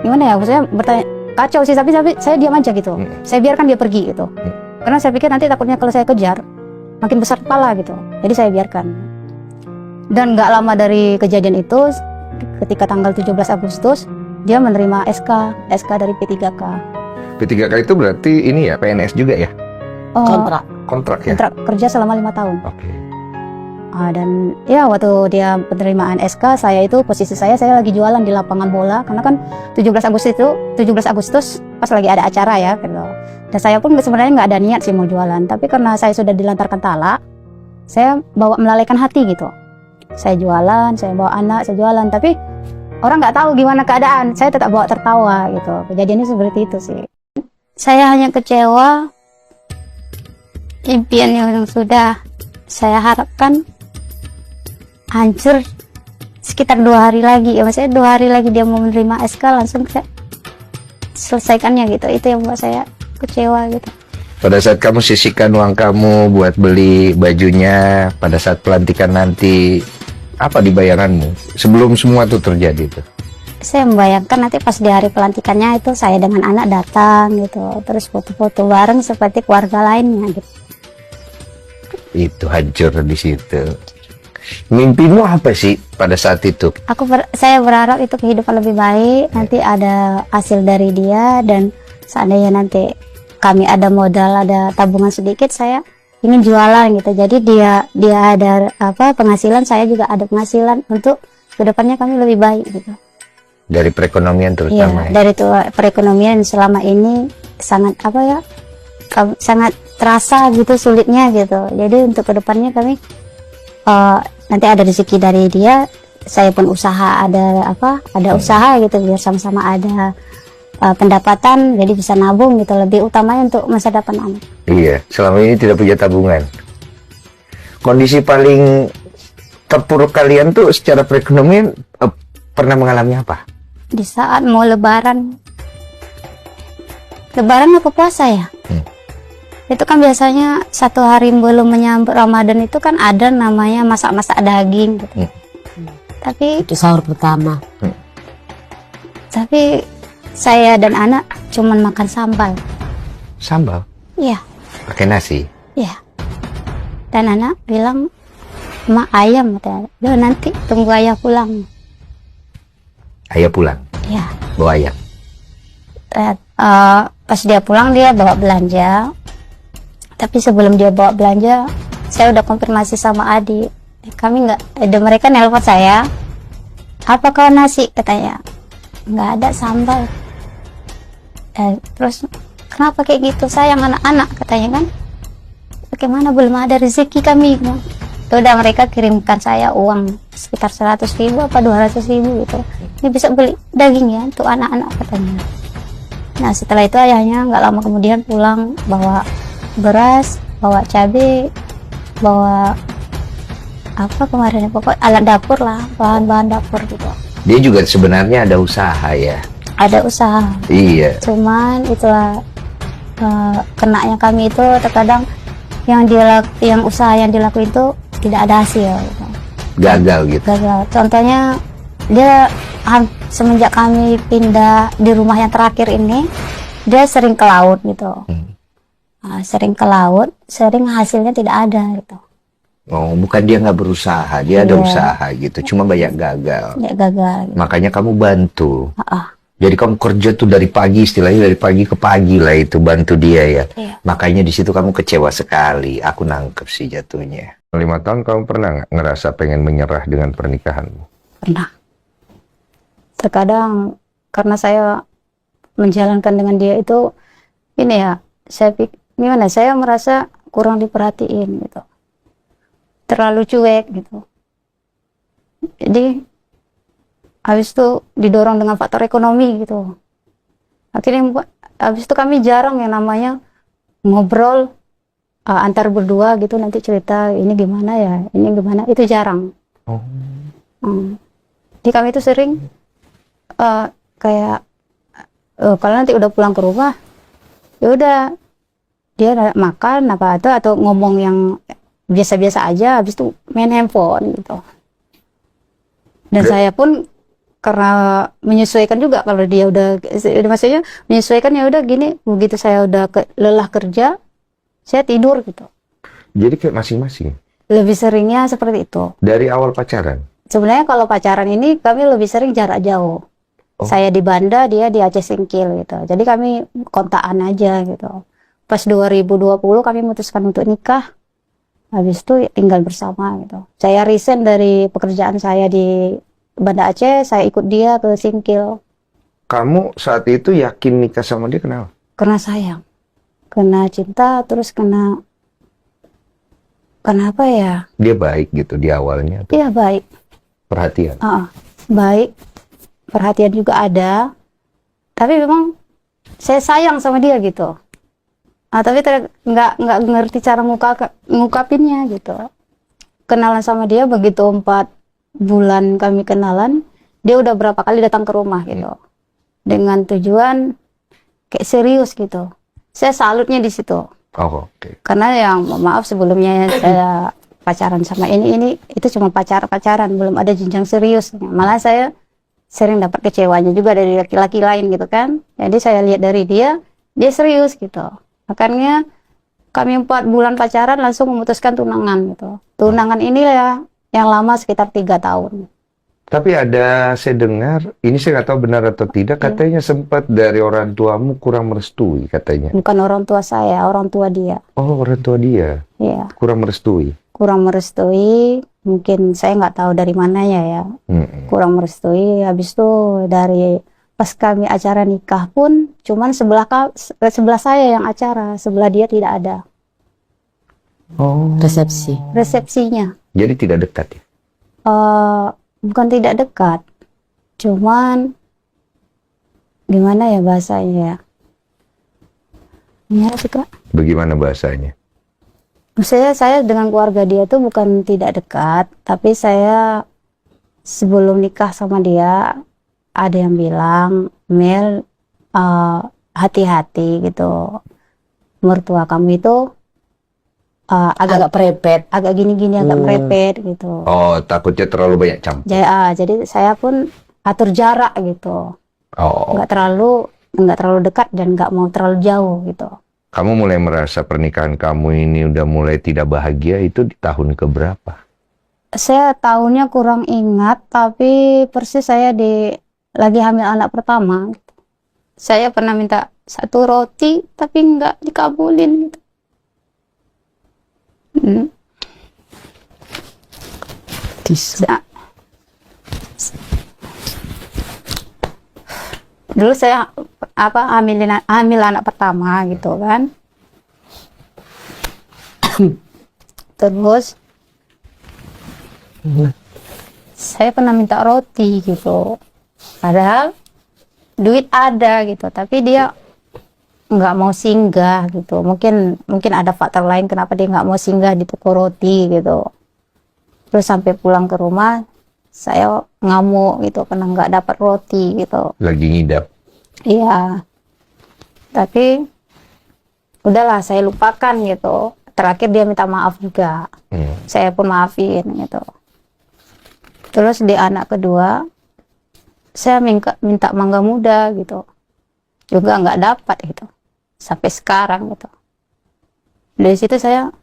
[SPEAKER 22] gimana ya, maksudnya bertanya, kacau sih, tapi saya diam aja gitu. Saya biarkan dia pergi gitu. Karena saya pikir nanti takutnya kalau saya kejar makin besar kepala gitu. Jadi saya biarkan. Dan nggak lama dari kejadian itu, ketika tanggal 17 Agustus, dia menerima SK dari P3K.
[SPEAKER 21] P3K itu berarti ini ya, PNS juga ya? Kontrak ya? Kontrak
[SPEAKER 22] kerja selama 5 tahun. Oke. Dan ya waktu dia penerimaan SK, posisi saya lagi jualan di lapangan bola. Karena kan 17 Agustus pas lagi ada acara ya gitu. Dan saya pun sebenarnya nggak ada niat sih mau jualan. Tapi karena saya sudah dilantarkan talak, saya bawa melalaikan hati gitu. Saya jualan, saya bawa anak, saya jualan, tapi orang nggak tahu gimana keadaan. Saya tetap bawa tertawa gitu. Kejadiannya seperti itu sih.
[SPEAKER 5] Saya hanya kecewa. Impian yang sudah saya harapkan hancur sekitar 2 hari lagi. Ya maksudnya 2 hari lagi dia mau menerima SK, langsung saya selesaikannya gitu. Itu yang buat saya kecewa gitu.
[SPEAKER 21] Pada saat kamu sisihkan uang kamu buat beli bajunya, pada saat pelantikan nanti, apa di bayanganmu? Sebelum semua itu terjadi tuh.
[SPEAKER 22] Saya membayangkan nanti pas di hari pelantikannya itu saya dengan anak datang gitu, terus foto-foto bareng seperti keluarga lainnya gitu.
[SPEAKER 21] Itu hancur di situ. Mimpimu apa sih pada saat itu?
[SPEAKER 22] Saya berharap itu kehidupan lebih baik, nanti ada hasil dari dia, dan seandainya nanti kami ada modal, ada tabungan sedikit, saya ingin jualan gitu. Jadi dia ada penghasilan, saya juga ada penghasilan, untuk kedepannya kami lebih baik gitu.
[SPEAKER 21] Dari perekonomian terutama.
[SPEAKER 22] Iya, dari perekonomian selama ini sangat sangat terasa gitu sulitnya gitu. Jadi untuk kedepannya kami nanti ada rezeki dari dia, saya pun usaha ada usaha gitu, biar sama-sama ada pendapatan, jadi bisa nabung gitu, lebih utamanya untuk masa depan anak.
[SPEAKER 21] Iya, selama ini tidak punya tabungan. Kondisi paling terpuruk kalian tuh secara perekonomian pernah mengalami apa?
[SPEAKER 22] Di saat mau lebaran apa puasa ya? Itu kan biasanya 1 hari belum menyambut Ramadan itu kan ada namanya masak-masak daging gitu. Tapi
[SPEAKER 1] itu sahur pertama.
[SPEAKER 22] Tapi saya dan anak cuman makan sambal.
[SPEAKER 21] Sambal?
[SPEAKER 22] Iya.
[SPEAKER 21] Pakai nasi?
[SPEAKER 22] Iya. Dan anak bilang, "Ma, ayam," katanya. "Duh, nanti tunggu ayah pulang."
[SPEAKER 21] Ayah pulang?
[SPEAKER 22] Iya.
[SPEAKER 21] Bawa ayam?
[SPEAKER 22] Pas dia pulang dia bawa belanja. Tapi sebelum dia bawa belanja, saya udah konfirmasi sama adik. Mereka nelpon saya. "Apa kau nasi?" katanya. "Nggak ada sambal." Terus, "Kenapa kayak gitu? Sayang anak-anak," katanya kan. "Bagaimana, belum ada rezeki kami." Udah mereka kirimkan saya uang sekitar 100.000 apa 200.000 gitu. "Ini bisa beli daging ya untuk anak-anak," katanya. Nah setelah itu ayahnya nggak lama kemudian pulang, bawa beras, bawa cabai, bawa kemarin pokoknya alat dapur lah, bahan-bahan dapur gitu.
[SPEAKER 21] Dia juga sebenarnya ada usaha ya?
[SPEAKER 22] Ada usaha.
[SPEAKER 21] Iya.
[SPEAKER 22] Cuman itulah kenanya kami itu terkadang yang usaha yang dilakuin itu tidak ada hasil gitu.
[SPEAKER 21] Gagal gitu.
[SPEAKER 22] Gagal. Contohnya dia semenjak kami pindah di rumah yang terakhir ini, dia sering ke laut gitu. Sering ke laut, sering hasilnya tidak ada gitu.
[SPEAKER 21] Oh, bukan dia nggak berusaha, dia ada usaha gitu, cuma banyak gagal.
[SPEAKER 22] Ya, gagal. Gitu.
[SPEAKER 21] Makanya kamu bantu. Jadi kamu kerja tuh dari pagi, istilahnya dari pagi ke pagi lah itu, bantu dia ya.
[SPEAKER 22] Iya.
[SPEAKER 21] Makanya di situ kamu kecewa sekali. Aku nangkep sih jatuhnya. 5 tahun kamu pernah nggak ngerasa pengen menyerah dengan pernikahanmu?
[SPEAKER 22] Pernah. Terkadang karena saya menjalankan dengan dia itu, ini ya, saya merasa kurang diperhatiin gitu. Terlalu cuek gitu. Jadi habis itu didorong dengan faktor ekonomi gitu. Akhirnya habis itu kami jarang yang namanya ngobrol antar berdua gitu, nanti cerita ini gimana ya, ini gimana, itu jarang. Jadi kami itu sering kayak kalau nanti udah pulang ke rumah, ya udah dia makan atau ngomong yang biasa-biasa aja, habis itu main handphone gitu. Dan saya pun karena menyesuaikan juga, kalau dia udah maksudnya menyesuaikan, ya udah gini, begitu saya udah lelah kerja, saya tidur gitu.
[SPEAKER 21] Jadi kayak masing-masing?
[SPEAKER 22] Lebih seringnya seperti itu.
[SPEAKER 21] Dari awal pacaran?
[SPEAKER 22] Sebenarnya kalau pacaran ini kami lebih sering jarak jauh. Saya di Banda, dia di Aceh Singkil gitu. Jadi kami kontakan aja gitu. Pas 2020 kami memutuskan untuk nikah. Habis itu tinggal bersama gitu. Saya resign dari pekerjaan saya di Banda Aceh, saya ikut dia ke Singkil.
[SPEAKER 21] Kamu saat itu yakin nikah sama dia kenapa?
[SPEAKER 22] Karena sayang, karena cinta, terus karena apa ya?
[SPEAKER 21] Dia baik gitu di awalnya?
[SPEAKER 22] Iya baik.
[SPEAKER 21] Perhatian?
[SPEAKER 22] Baik, perhatian juga ada. Tapi memang saya sayang sama dia gitu. Tapi nggak ngerti cara ngungkapinnya gitu. Kenalan sama dia begitu 4 bulan kami kenalan, dia udah berapa kali datang ke rumah gitu, dengan tujuan kayak serius gitu. Saya salutnya di situ.
[SPEAKER 21] Oh, oke.
[SPEAKER 22] Karena yang maaf sebelumnya saya pacaran sama ini itu cuma pacaran, belum ada jenjang serius. Malah saya sering dapat kecewanya juga dari laki-laki lain gitu kan. Jadi saya lihat dari dia serius gitu. Makanya kami 4 bulan pacaran langsung memutuskan tunangan gitu. Tunangan ini ya yang lama sekitar 3 tahun.
[SPEAKER 21] Tapi ada saya dengar, ini saya nggak tahu benar atau tidak, katanya sempat dari orang tuamu kurang merestui katanya.
[SPEAKER 22] Bukan orang tua saya, orang tua dia.
[SPEAKER 21] Oh, orang tua dia.
[SPEAKER 22] Iya.
[SPEAKER 21] Kurang merestui.
[SPEAKER 22] Kurang merestui, mungkin saya nggak tahu dari mananya ya. Kurang merestui. Habis itu dari pas kami acara nikah pun, cuman sebelah saya yang acara, sebelah dia tidak ada.
[SPEAKER 21] Oh.
[SPEAKER 22] Resepsinya.
[SPEAKER 21] Jadi tidak dekat ya?
[SPEAKER 22] Bukan tidak dekat, cuman gimana ya bahasanya? Ya sih Kak.
[SPEAKER 21] Bagaimana bahasanya?
[SPEAKER 22] Saya dengan keluarga dia tuh bukan tidak dekat, tapi saya sebelum nikah sama dia ada yang bilang, Mel, hati-hati gitu, mertua kamu itu agak merepet, agak gini-gini, agak merepet gitu.
[SPEAKER 21] Oh, takutnya terlalu banyak campur.
[SPEAKER 22] Jadi saya pun atur jarak gitu,
[SPEAKER 21] Oh.
[SPEAKER 22] nggak terlalu dekat dan nggak mau terlalu jauh gitu.
[SPEAKER 21] Kamu mulai merasa pernikahan kamu ini udah mulai tidak bahagia itu di tahun keberapa?
[SPEAKER 22] Saya tahunnya kurang ingat, tapi persis saya lagi hamil anak pertama. Saya pernah minta 1 roti, tapi nggak dikabulin gitu. Dulu saya hamil anak pertama gitu kan. Terus saya pernah minta roti gitu, padahal duit ada gitu, tapi dia nggak mau singgah gitu. Mungkin ada faktor lain kenapa dia nggak mau singgah di toko roti gitu. Terus sampai pulang ke rumah saya ngamuk gitu karena nggak dapat roti gitu.
[SPEAKER 21] Lagi ngidap.
[SPEAKER 22] Iya, tapi udahlah saya lupakan gitu. Terakhir dia minta maaf juga, saya pun maafin gitu. Terus di anak kedua saya minta mangga muda gitu, juga nggak dapat gitu sampai sekarang gitu. Dari situ saya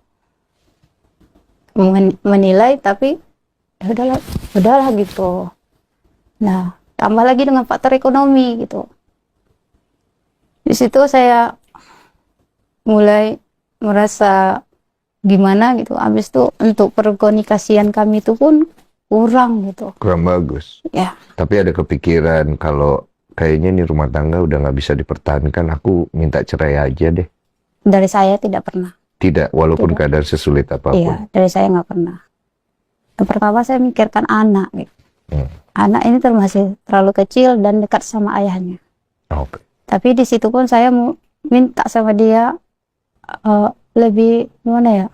[SPEAKER 22] menilai, tapi udahlah gitu. Nah, tambah lagi dengan faktor ekonomi gitu. Di situ saya mulai merasa gimana gitu. Habis itu untuk perkomunikasian kami itu pun kurang gitu.
[SPEAKER 21] Kurang bagus.
[SPEAKER 22] Ya.
[SPEAKER 21] Tapi ada kepikiran kalau kayaknya nih rumah tangga udah nggak bisa dipertahankan, aku minta cerai aja deh.
[SPEAKER 22] Dari saya tidak pernah.
[SPEAKER 21] Tidak, walaupun
[SPEAKER 22] Tidak.
[SPEAKER 21] keadaan sesulit apapun.
[SPEAKER 22] Iya, dari saya nggak pernah. Yang pertama saya mikirkan anak gitu. Anak ini masih terlalu kecil dan dekat sama ayahnya.
[SPEAKER 21] Oke.
[SPEAKER 22] Tapi di situ pun saya minta sama dia lebih gimana ya?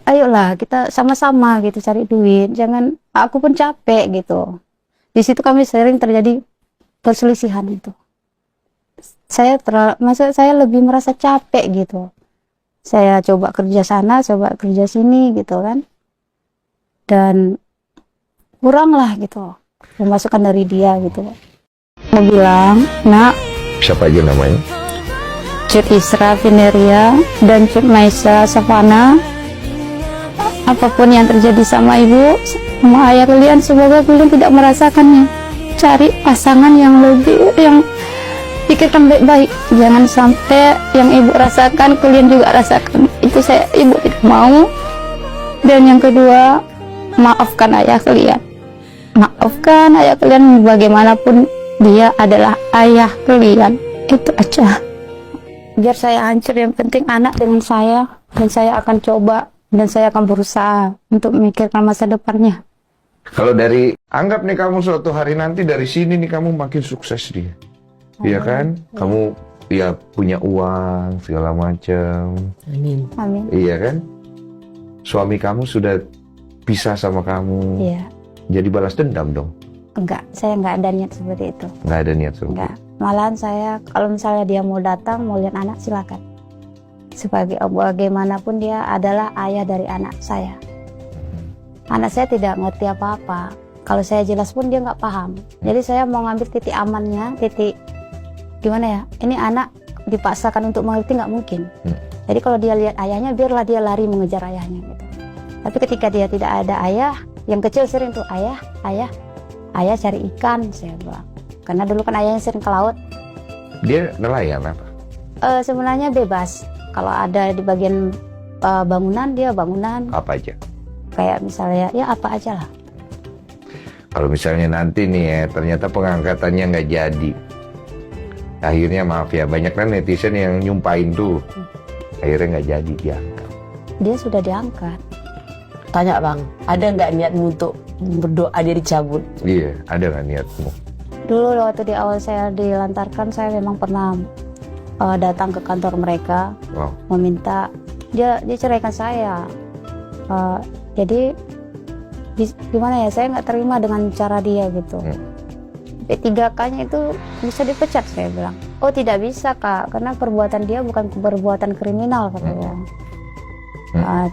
[SPEAKER 22] Ayolah kita sama-sama gitu cari duit. Jangan, aku pun capek gitu. Di situ kami sering terjadi perselisihan itu. Saya lebih merasa capek gitu. Saya coba kerja sana, coba kerja sini gitu kan. Dan kurang lah gitu pemasukan dari dia gitu. Mau bilang, nak,
[SPEAKER 21] Siapa aja namanya?
[SPEAKER 22] Cut Isra Veneria dan Cut Maisa Savana, apapun yang terjadi sama ibu, sama ayah kalian, semoga kalian tidak merasakannya. Cari pasangan yang pikirkan baik-baik, jangan sampai yang ibu rasakan kalian juga rasakan. Itu ibu tidak mau. Dan yang kedua, maafkan ayah kalian. Maafkan ayah kalian, bagaimanapun dia adalah ayah kalian. Itu aja. Biar saya hancur, yang penting anak dengan saya. Dan saya akan coba, dan saya akan berusaha untuk memikirkan masa depannya.
[SPEAKER 21] Kalau anggap nih kamu suatu hari nanti dari sini nih kamu makin sukses dia. Iya kan? Kamu ya punya uang segala macam.
[SPEAKER 22] Amin. Amin.
[SPEAKER 21] Iya kan? Suami kamu sudah pisah sama kamu.
[SPEAKER 22] Iya.
[SPEAKER 21] Jadi balas dendam dong?
[SPEAKER 22] Enggak, saya enggak ada niat seperti itu.
[SPEAKER 21] Nggak ada niat seperti
[SPEAKER 22] Enggak. Malahan saya kalau misalnya dia mau datang, mau lihat anak, silakan. bagaimanapun dia adalah ayah dari anak saya. Anak saya tidak ngerti apa-apa. Kalau saya jelas pun dia nggak paham. Jadi saya mau ngambil titik amannya, titik gimana ya? Ini anak dipaksakan untuk mengerti nggak mungkin. Jadi kalau dia lihat ayahnya, biarlah dia lari mengejar ayahnya gitu. Tapi ketika dia tidak ada ayah, yang kecil sering tuh ayah cari ikan, saya bilang. Karena dulu kan ayahnya sering ke laut.
[SPEAKER 21] Dia nelayan apa?
[SPEAKER 22] Sebenarnya bebas. Kalau ada di bagian bangunan, dia bangunan.
[SPEAKER 21] Apa aja?
[SPEAKER 22] Kayak misalnya ya apa aja lah.
[SPEAKER 21] Kalau misalnya nanti nih ya, ternyata pengangkatannya nggak jadi. Akhirnya maaf ya, banyak kan netizen yang nyumpain tuh. Akhirnya nggak jadi diangkat.
[SPEAKER 22] Dia sudah diangkat.
[SPEAKER 20] Tanya bang, ada nggak niatmu untuk berdoa dia dicabut?
[SPEAKER 21] Iya, ada nggak niatmu?
[SPEAKER 22] Dulu waktu di awal saya dilantarkan, saya memang pernah datang ke kantor mereka, meminta dia ceraikan saya. Jadi gimana ya, saya nggak terima dengan cara dia gitu. P3K-nya itu bisa dipecat, saya bilang. Oh tidak bisa kak, karena perbuatan dia bukan perbuatan kriminal katanya.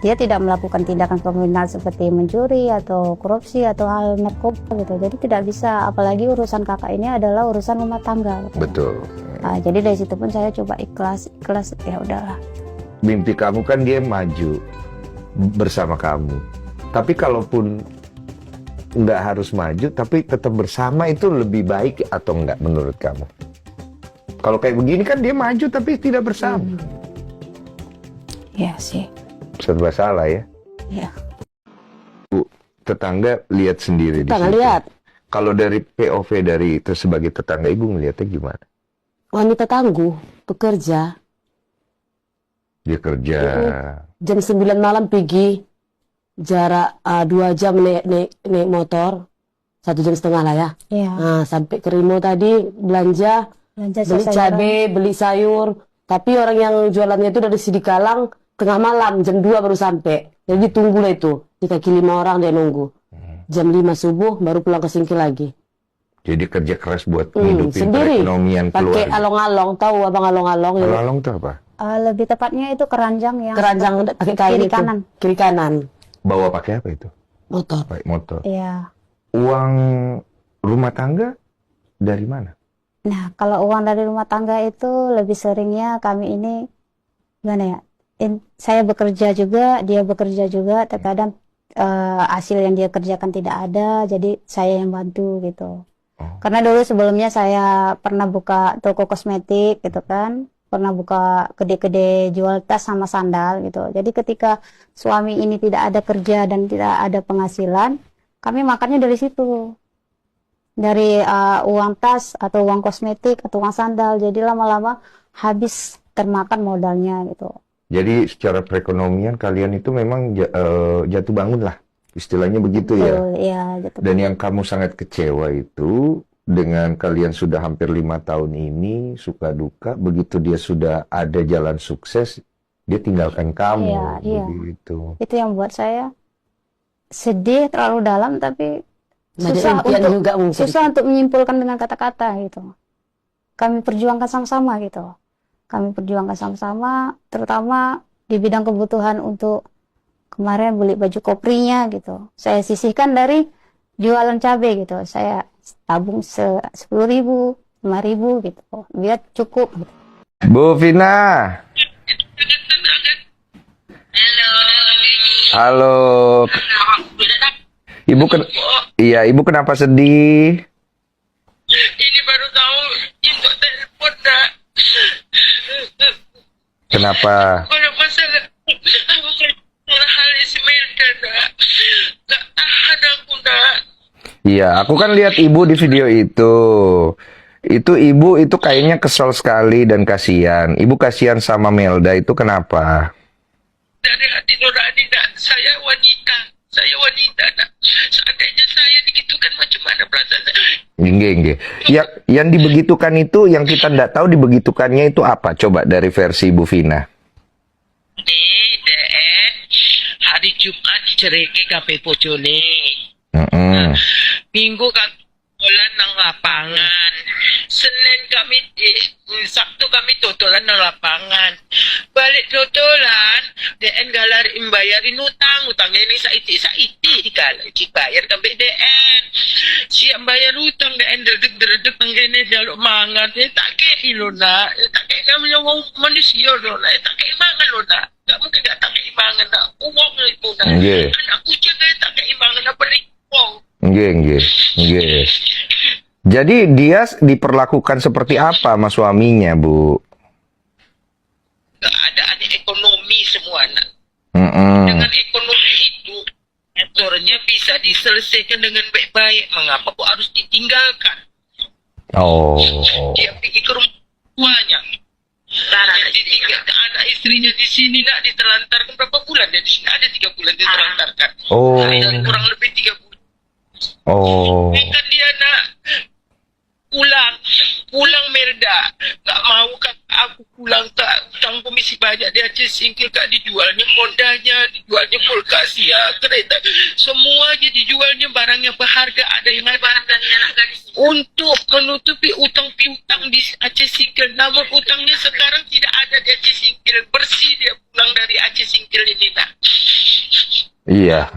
[SPEAKER 22] Dia tidak melakukan tindakan kriminal seperti mencuri atau korupsi atau hal narkoba gitu. Jadi tidak bisa, apalagi urusan kakak ini adalah urusan rumah tangga. Gitu.
[SPEAKER 21] Betul.
[SPEAKER 22] Jadi dari situ pun saya coba ikhlas ya udahlah.
[SPEAKER 21] Mimpi kamu kan dia maju bersama kamu. Tapi kalaupun nggak harus maju, tapi tetap bersama, itu lebih baik atau enggak menurut kamu? Kalau kayak begini kan dia maju tapi tidak bersama.
[SPEAKER 22] Iya sih.
[SPEAKER 21] Serba salah ya.
[SPEAKER 22] Iya.
[SPEAKER 21] Bu, tetangga lihat sendiri di
[SPEAKER 20] Tetangga
[SPEAKER 21] situ.
[SPEAKER 20] lihat.
[SPEAKER 21] Kalau dari POV dari itu sebagai tetangga, ibu ngelihatnya gimana?
[SPEAKER 20] Wanita tangguh, bekerja.
[SPEAKER 21] Dia kerja.
[SPEAKER 20] Jam 9 malam pergi, jarak 2 jam naik motor, 1,5 jam lah ya.
[SPEAKER 22] Iya.
[SPEAKER 20] Nah, sampai ke Rimo tadi belanja beli cabai, beli sayur. Tapi orang yang jualannya itu dari Sidikalang, tengah malam jam 2 baru sampai. Jadi tunggulah itu, di kaki 5 orang dia nunggu. Jam 5 subuh baru pulang ke Singkil lagi.
[SPEAKER 21] Jadi kerja keras buat hidupin
[SPEAKER 20] sendiri.
[SPEAKER 21] perekonomian
[SPEAKER 20] Pakai
[SPEAKER 21] keluarga.
[SPEAKER 20] along-along, tahu abang along-along?
[SPEAKER 21] Along-along itu apa?
[SPEAKER 22] Lebih tepatnya itu keranjang yang
[SPEAKER 20] pakai kain
[SPEAKER 22] kiri
[SPEAKER 20] itu.
[SPEAKER 22] kanan.
[SPEAKER 20] Kiri kanan.
[SPEAKER 21] Bawa pakai apa itu?
[SPEAKER 20] Motor.
[SPEAKER 21] Pakai motor.
[SPEAKER 22] Iya.
[SPEAKER 21] Uang rumah tangga dari mana?
[SPEAKER 22] Nah, kalau uang dari rumah tangga itu lebih seringnya kami ini gimana ya? Saya bekerja juga, dia bekerja juga. Terkadang hasil yang dia kerjakan tidak ada, jadi saya yang bantu gitu. Karena dulu sebelumnya saya pernah buka toko kosmetik gitu kan, pernah buka kedai-kedai jual tas sama sandal gitu. Jadi ketika suami ini tidak ada kerja dan tidak ada penghasilan, kami makannya dari situ. Dari uang tas atau uang kosmetik atau uang sandal. Jadi lama-lama habis termakan modalnya gitu.
[SPEAKER 21] Jadi secara perekonomian kalian itu memang jatuh bangun lah, istilahnya begitu ya.
[SPEAKER 22] Iya, jatuh.
[SPEAKER 21] Dan yang kamu sangat kecewa itu dengan kalian sudah hampir 5 tahun ini suka duka, begitu dia sudah ada jalan sukses, dia tinggalkan kamu.
[SPEAKER 22] Iya.
[SPEAKER 21] Begitu.
[SPEAKER 22] Itu yang buat saya sedih terlalu dalam, tapi susah untuk menyimpulkan dengan kata-kata gitu. Kami perjuangkan sama-sama gitu. Kami perjuangkan sama-sama, terutama di bidang kebutuhan untuk kemarin beli baju koprinya gitu. Saya sisihkan dari jualan cabai gitu. Saya tabung 10.000, 5.000 gitu. Biar cukup. Gitu.
[SPEAKER 21] Bu Vina. Halo. Ibu Ibu kenapa sedih?
[SPEAKER 1] Ini baru tahu untuk telepon dah.
[SPEAKER 21] Kenapa?
[SPEAKER 1] Kalau masalah hal Ismail dah, tak tahan aku dah.
[SPEAKER 21] Iya, aku kan lihat ibu di video itu. Itu ibu itu kayaknya kesel sekali dan kasihan. Ibu kasihan sama Melda itu kenapa?
[SPEAKER 1] Dari hati nurani dah, saya wanita dah. Seandainya saya digitukan macam mana perasaan saya?
[SPEAKER 21] Nggih. Yang dibegitukan itu, yang kita tidak tahu dibegitukannya itu apa? Coba dari versi Bu Vina.
[SPEAKER 1] Hari Jumat dicereke kabeh bojone. Minggu totolan nang lapangan. Senin kami Sabtu kami totolan nang lapangan. Balik totolan, DN galar imbayarin utangnya ini saiti dibayar sampai DN. Siap bayar utang DN dedek tenggene jaluk mangan. Tak kei lo nak, tak kei kami yang manusia lo nak, tak kei mangan lo nak. Tak mungkin tak kei mangan nak. Uang itu nak. Anakku jaga tak kei mangan nak beri uang.
[SPEAKER 21] Nggih. Jadi dia diperlakukan seperti apa sama suaminya, Bu?
[SPEAKER 1] Keadaan ekonomi semua nak. Dengan ekonomi itu motornya bisa diselesaikan dengan baik-baik. Mengapa kok harus ditinggalkan? Dia pergi ke rumah tuanya. Ditinggalkan anak istrinya di sini nak ditelantarkan berapa bulan dia di sini? Ada 3 bulan ditelantarkan. Ada kurang lebih 3 bulan. Kan dia nak pulang Merda, tak mau kan aku pulang tak utang komisi banyak dia Aceh Singkil kak dijualnya modanya, dijualnya kulkas ya kereta, semua aja dijualnya barangnya berharga, ada yang barangnya anak gadis untuk menutupi utang piutang di Aceh Singkil. Namun utangnya sekarang tidak ada di Aceh Singkil, bersih dia pulang dari Aceh Singkil ini nak.
[SPEAKER 21] Iya.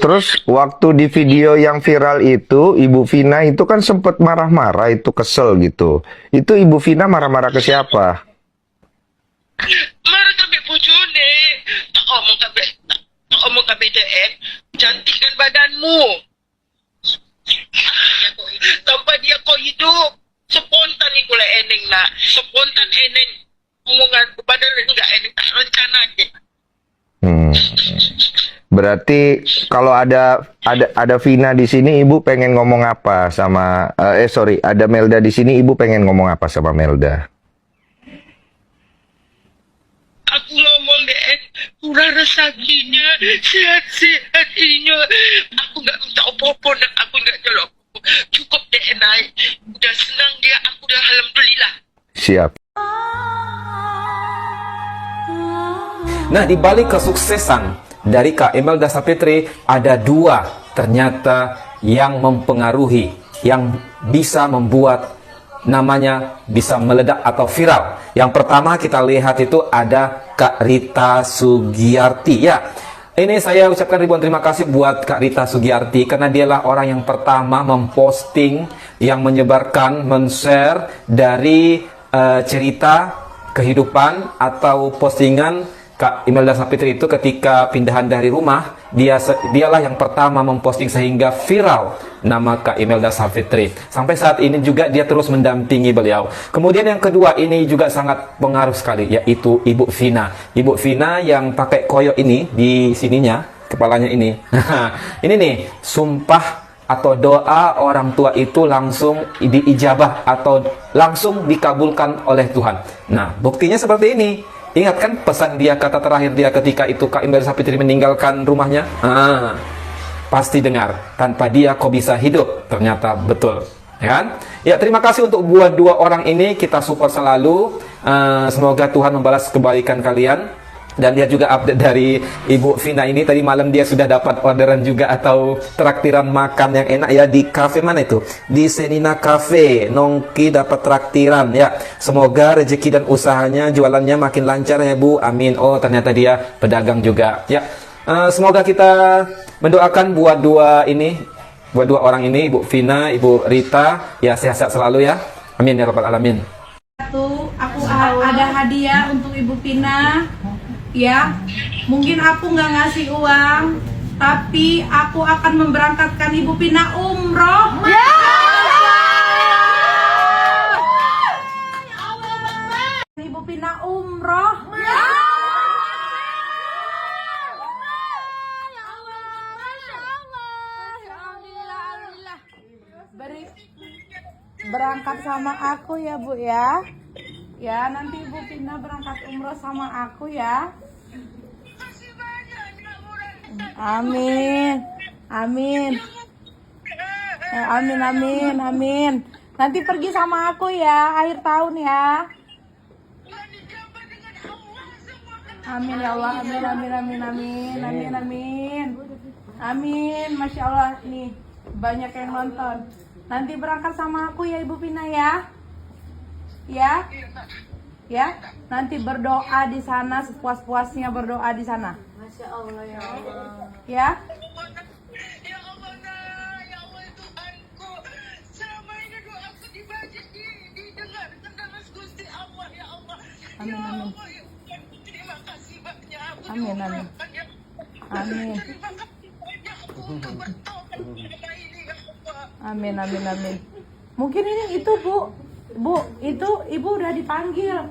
[SPEAKER 21] Terus waktu di video yang viral itu, Ibu Vina itu kan sempat marah-marah, itu kesel gitu. Itu Ibu Vina marah-marah ke siapa?
[SPEAKER 1] Marah sampai bojone. Tak omong ke BDN, cantikkan badanmu. Tanpa dia kau hidup, spontan ni kula eneng nak. Spontan eneng. Omongan padahal enggak eneng tak rencana ke.
[SPEAKER 21] Berarti kalau ada Vina di sini, Ibu pengen ngomong apa sama ada Melda di sini, Ibu pengen ngomong apa sama Melda?
[SPEAKER 1] Aku ngomong deh, kurang resakinya, sehat-sehat ini. Aku nggak minta apa-apa, aku nggak jolok. Cukup deh naik. Udah senang dia, aku udah alhamdulillah.
[SPEAKER 21] Siap.
[SPEAKER 19] Nah, di balik kesuksesan dari Kak Imelda Safitri ada 2 ternyata yang mempengaruhi, yang bisa membuat namanya bisa meledak atau viral. Yang pertama kita lihat itu ada Kak Rita Sugiyarti ya. Ini saya ucapkan ribuan terima kasih buat Kak Rita Sugiyarti karena dialah orang yang pertama memposting, yang menyebarkan, men-share dari cerita kehidupan atau postingan Kak Imelda Safitri itu ketika pindahan dari rumah. Dialah yang pertama memposting sehingga viral nama Kak Imelda Safitri. Sampai saat ini juga dia terus mendampingi beliau. Kemudian yang kedua ini juga sangat pengaruh sekali, yaitu Ibu Vina. Ibu Vina yang pakai koyo ini di sininya, kepalanya ini. Ini nih, sumpah atau doa orang tua itu langsung diijabah atau langsung dikabulkan oleh Tuhan. Nah, buktinya seperti ini. Ingat kan pesan dia, kata terakhir dia ketika itu Kak Imelda Safitri meninggalkan rumahnya? Pasti dengar, tanpa dia kau bisa hidup. Ternyata betul, ya kan? Ya, terima kasih untuk buat 2 orang ini, kita support selalu. Semoga Tuhan membalas kebaikan kalian. Dan dia juga update dari Ibu Vina ini, tadi malam dia sudah dapat orderan juga atau traktiran makan yang enak ya di cafe mana itu? Di Senina Cafe, Nongki dapat traktiran ya. Semoga rezeki dan usahanya, jualannya makin lancar ya Bu, amin. Oh ternyata dia pedagang juga ya. Semoga kita mendoakan buat 2 orang ini, Ibu Vina, Ibu Rita ya, sehat-sehat selalu ya, amin ya rabbal alamin.
[SPEAKER 5] Aku ada hadiah untuk Ibu Vina. Ya, mungkin aku nggak ngasih uang, tapi aku akan memberangkatkan Ibu Vina umroh. Ibu Vina umroh. Berangkat sama aku ya Bu ya. Ya, nanti Ibu Vina berangkat umroh sama aku ya. Amin. Amin. Amin. Nanti pergi sama aku ya, akhir tahun ya. Amin ya Allah. Amin. Masya Allah nih, banyak yang nonton. Nanti berangkat sama aku ya Ibu Pina ya. Ya. Ya. Nanti berdoa di sana sepuas-puasnya berdoa di sana.
[SPEAKER 6] Masya Allah ya Allah.
[SPEAKER 5] Ya. Amin amin. Amin amin. Amin. Amin amin amin. Mungkin ini itu Bu. Bu, itu Ibu udah dipanggil.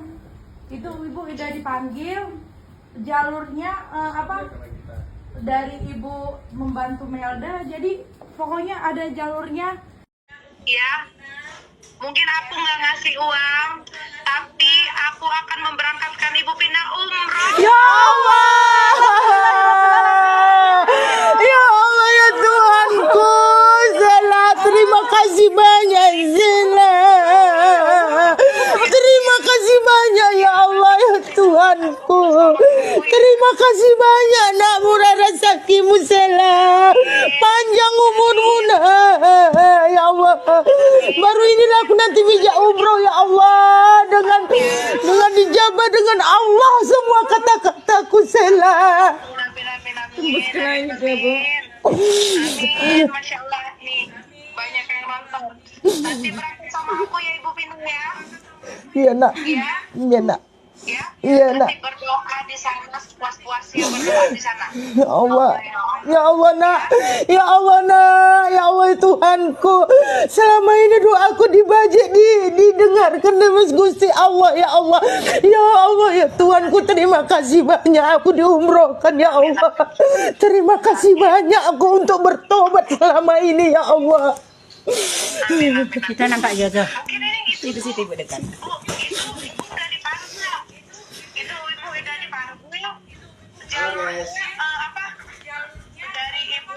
[SPEAKER 5] Itu Ibu udah dipanggil. Jalurnya apa? Dari Ibu membantu Melda. Jadi pokoknya ada jalurnya.
[SPEAKER 16] Ya, mungkin aku nggak ngasih uang, tapi aku akan memberangkatkan Ibu Pina umroh.
[SPEAKER 5] Ya Allah, ya Allah ya Tuhanku, Zela, terima kasih banyak Zela, terima kasih banyak ya Allah ya Tuhanku, terima kasih banyak nak murah rezekimu Zela, panjang umurmu nak, ya Allah, baru inilah aku nanti bijak umroh ya Allah, dengan dijabah dengan Allah semua kata-kataku Zela. Tembus ke langit ya Bu.
[SPEAKER 16] Amin, Masya Allah nih, banyak yang nonton. Nanti berangkat sama aku ya Ibu Pina ya.
[SPEAKER 5] Iya nak.
[SPEAKER 16] Ya.
[SPEAKER 5] Iya nak.
[SPEAKER 16] Ya.
[SPEAKER 5] Iya nak.
[SPEAKER 16] Nanti berdoa di sana sepuas-puasnya berdoa di sana.
[SPEAKER 5] Ya Allah, ya Allah nak, ya Allah nak, ya Allah Tuhanku, selama ini doaku dibajak, didengarkan dengan Gusti Allah, ya Allah, ya Tuhanku, terima kasih banyak aku diumrohkan ya Allah, terima kasih banyak aku untuk bertobat selama ini ya Allah.
[SPEAKER 20] Kita nampak jaga. Itu situ Ibu dekat.
[SPEAKER 16] Dari Ibu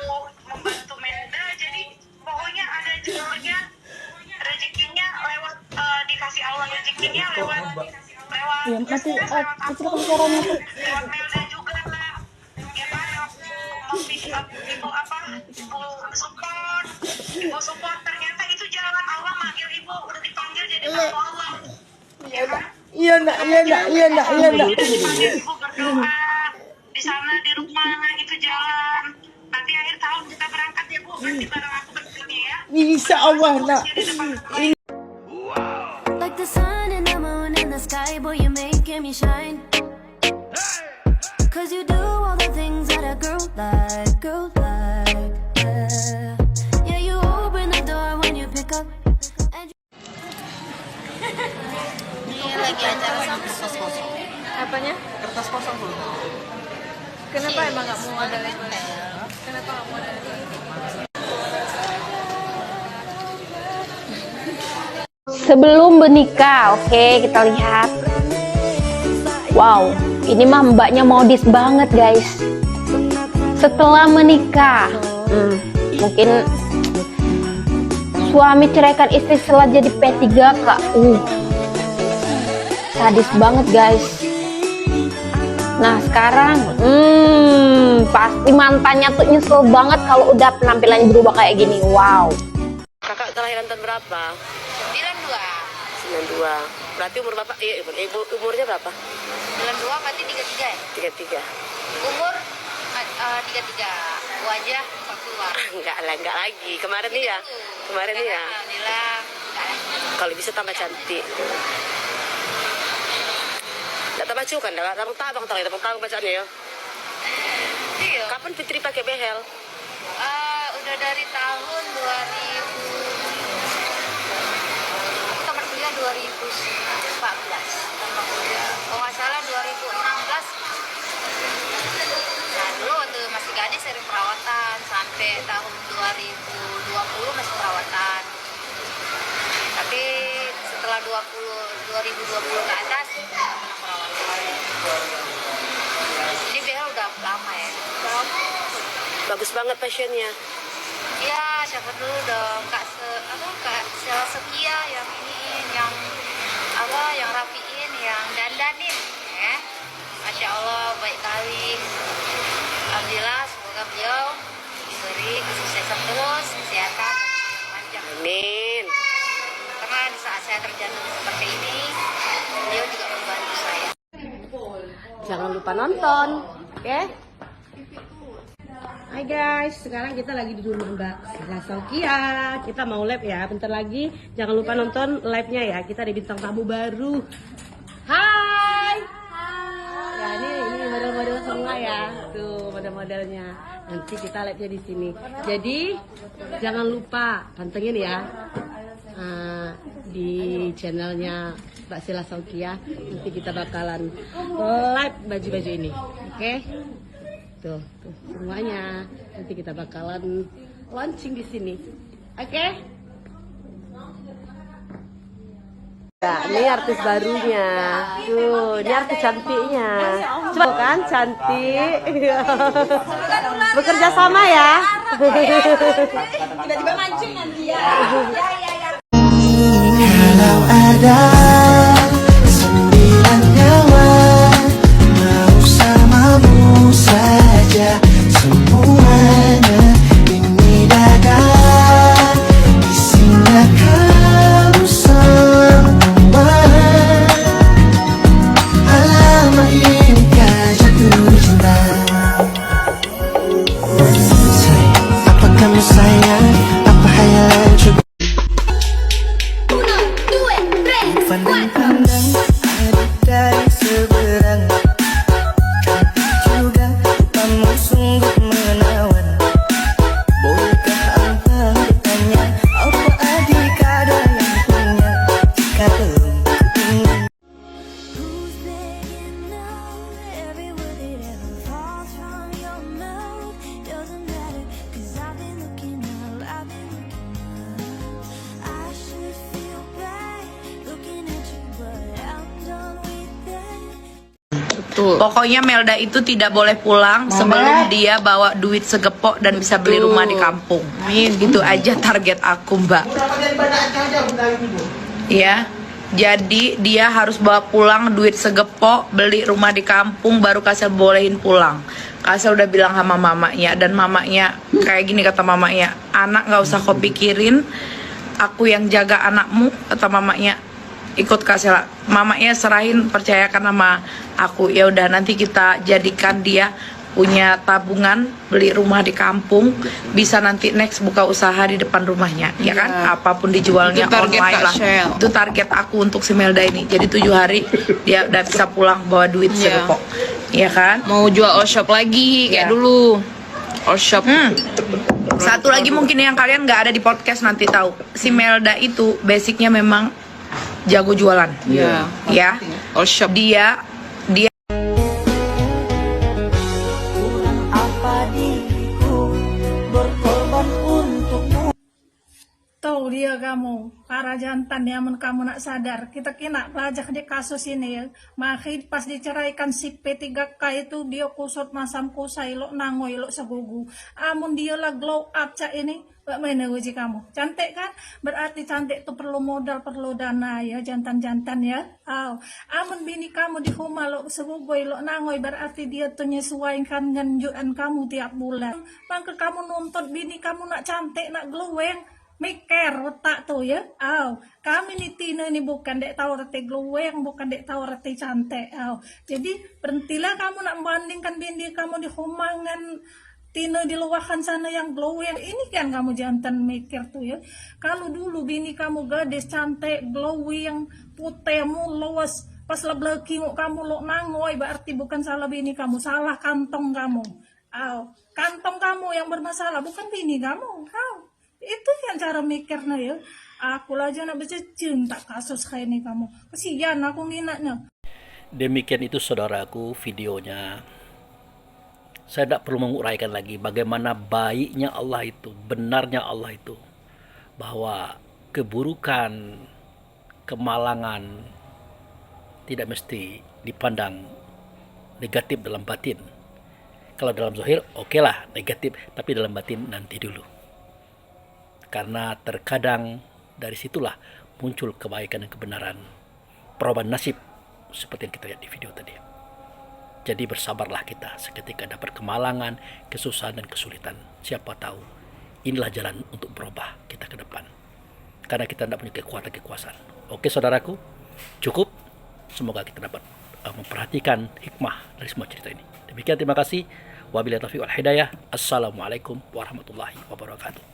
[SPEAKER 16] membantu Melda, jadi pokoknya ada jalurnya, rezekinya lewat dikasih Allah rezekinya lewat
[SPEAKER 20] Ya, nanti kecilkan suaranya tuh.
[SPEAKER 16] lewat Melda juga lah. Kita Ibu support ternyata itu jalan Allah manggil Ibu, udah dipanggil jadi mantu Allah.
[SPEAKER 5] Iya nak, iya nak, iya nak.
[SPEAKER 16] Ibu berdoa di sana di rumah itu jalan. Nanti akhir tahun kita berangkat ya Bu, nanti bareng aku berangkatnya ya.
[SPEAKER 5] Insya Allah nak.
[SPEAKER 6] Like the sun and the moon in the sky, boy, you're making me shine. Cause you do all the things that a girl like, yeah. Yeah, you open the door when you pick up.
[SPEAKER 12] Ini lagi acara sama kertas kosong.
[SPEAKER 6] Apanya?
[SPEAKER 12] Kertas kosong Bu.
[SPEAKER 6] Kenapa emang gak mau ada lagi? Kenapa gak mau ada lagi?
[SPEAKER 3] Sebelum menikah, oke kita lihat. Wow, ini mah mbaknya modis banget guys. Setelah menikah, mungkin suami ceraikan istri setelah jadi P3K. Sadis banget guys. Nah sekarang, pasti mantannya tuh nyesel banget kalau udah penampilannya berubah kayak gini. Wow.
[SPEAKER 20] Kakak kelahiran tahun berapa? 92. Berarti umur bapak, ibu umurnya berapa?
[SPEAKER 12] 92 berarti 33 ya?
[SPEAKER 20] 33.
[SPEAKER 12] Umur 33. Wajah 40.
[SPEAKER 20] Enggak lagi. Kemarin nih ya.
[SPEAKER 12] Alhamdulillah.
[SPEAKER 20] Kalau bisa tambah cantik. Enggak tambah cukan, tabang bacaannya ya.
[SPEAKER 12] Iya.
[SPEAKER 20] Kapan Fitri pakai behel?
[SPEAKER 12] Udah dari tahun 2014. Tambah kuliah. Kalau nggak salah 2016. Nah dulu waktu masih gadis sering perawatan sampai tahun 2020 masih perawatan. Tapi setelah 2020 ke atas perawatan. Ini behel udah lama ya.
[SPEAKER 20] Bagus banget fashionnya.
[SPEAKER 12] Ya, siapa dulu dong Kak Sel Setia yang ini, yang rapiin, yang dandanin, ya. Masya Allah baik kali. Alhamdulillah, semoga beliau diberi kesuksesan terus, kesehatan, Amin. Karena di saat saya terjatuh seperti ini, beliau juga membantu saya. Jangan lupa nonton, oke?
[SPEAKER 20] Hai guys, sekarang kita lagi di rumah Mbak Sheila Saukia. Kita mau live ya, bentar lagi. Jangan lupa nonton live-nya ya. Kita ada bintang tamu baru. Hai. Ya ini model-model semua ya. Tuh model-modelnya. Nanti kita live-nya di sini. Jadi jangan lupa pantengin ya di channelnya Mbak Sheila Saukia. Nanti kita bakalan live baju-baju ini, oke? Tuh semuanya nanti kita bakalan launching di sini, oke? Ya, ini artis barunya. Tuh, ini artis cantiknya. Coba kan cantik. Bekerja sama ya.
[SPEAKER 5] Tiba-tiba mancing nanti ya.
[SPEAKER 13] Kalau ada 9 nyawa mau samamu saja semuanya ini dagang isinya kamu semua. Alamak inikah jatuh cinta. Apa kamu sayang, apa hayalan coba. Pandang-pandang ada dari seberang, juga kamu sungguh menawan. Bolehkah abang bertanya, apa adik ada yang punya? Jika belum ingin.
[SPEAKER 16] Pokoknya Melda itu tidak boleh pulang sebelum dia bawa duit segepok dan bisa beli rumah di kampung. Itu aja target aku, Mbak. Ya, jadi dia harus bawa pulang duit segepok, beli rumah di kampung, baru Kasel bolehin pulang. Kasel udah bilang sama mamanya, dan mamanya kayak gini kata mamanya, anak nggak usah kau pikirin, aku yang jaga anakmu, kata mamanya. Ikut Kasel, mamanya serahin, percayakan sama aku. Ya udah, nanti kita jadikan dia punya tabungan, beli rumah di kampung, bisa nanti next buka usaha di depan rumahnya, ya kan? Apapun dijualnya online lah. Itu target aku untuk si Melda ini. Jadi 7 hari dia udah bisa pulang bawa duit segepok, ya kan?
[SPEAKER 6] Mau jual all shop lagi kayak dulu. All shop.
[SPEAKER 16] Satu lagi mungkin yang kalian nggak ada di podcast nanti tahu. Si Melda itu basicnya memang jago jualan.
[SPEAKER 6] Iya.
[SPEAKER 16] Ya.
[SPEAKER 6] All shop.
[SPEAKER 16] Dia
[SPEAKER 13] Apa diriku berkorban untukmu.
[SPEAKER 5] Tahu dia kamu, para jantan ya, kamu nak sadar. Kita kena pelajar di kasus ini ya. Makanya pas diceraikan si P3K itu dia kusut masam kusai lo nangoy lo segugu. Amun dia lah glow up cak ini. Bagaimana uji kamu? Cantik kan? Berarti cantik itu perlu modal, perlu dana ya, jantan-jantan ya. Amun bini kamu di rumah lo segugoy lo nangoy, berarti dia tuh nyesuaikan nganjuan kamu tiap bulan. Maka kamu nuntut bini kamu nak cantik, nak glowing. Mikir otak tuh ya. Kami nih Tina ini bukan dek tahu reti glowing, bukan dek tahu reti cantik. Jadi berhentilah kamu nak membandingkan bini kamu di humangan Tina di luahan sana yang glowing. Ini kan kamu jantan mikir tuh ya. Kalau dulu bini kamu gadis cantik, glowing, putihmu luas, pas lebleki kamu lo nangoy, berarti bukan salah bini kamu, salah kantong kamu. Kantong kamu yang bermasalah, bukan bini kamu. Itu yang cara mikirnya ya. Aku aja nak bececeng tak kasus kayak ini kamu. Kesian aku minatnya.
[SPEAKER 4] Demikian itu saudaraku videonya. Saya tidak perlu menguraikan lagi bagaimana baiknya Allah itu, benarnya Allah itu. Bahwa keburukan, kemalangan tidak mesti dipandang negatif dalam batin. Kalau dalam zahir okelah negatif, tapi dalam batin nanti dulu. Karena terkadang dari situlah muncul kebaikan dan kebenaran, perubahan nasib seperti yang kita lihat di video tadi. Jadi bersabarlah kita seketika dapat kemalangan, kesusahan dan kesulitan. Siapa tahu inilah jalan untuk berubah kita ke depan. karena kita tidak punya kekuasaan. Oke saudaraku, cukup. Semoga kita dapat memperhatikan hikmah dari semua cerita ini. Demikian, terima kasih. Wabillahi taufiq wal hidayah. Assalamualaikum warahmatullahi wabarakatuh.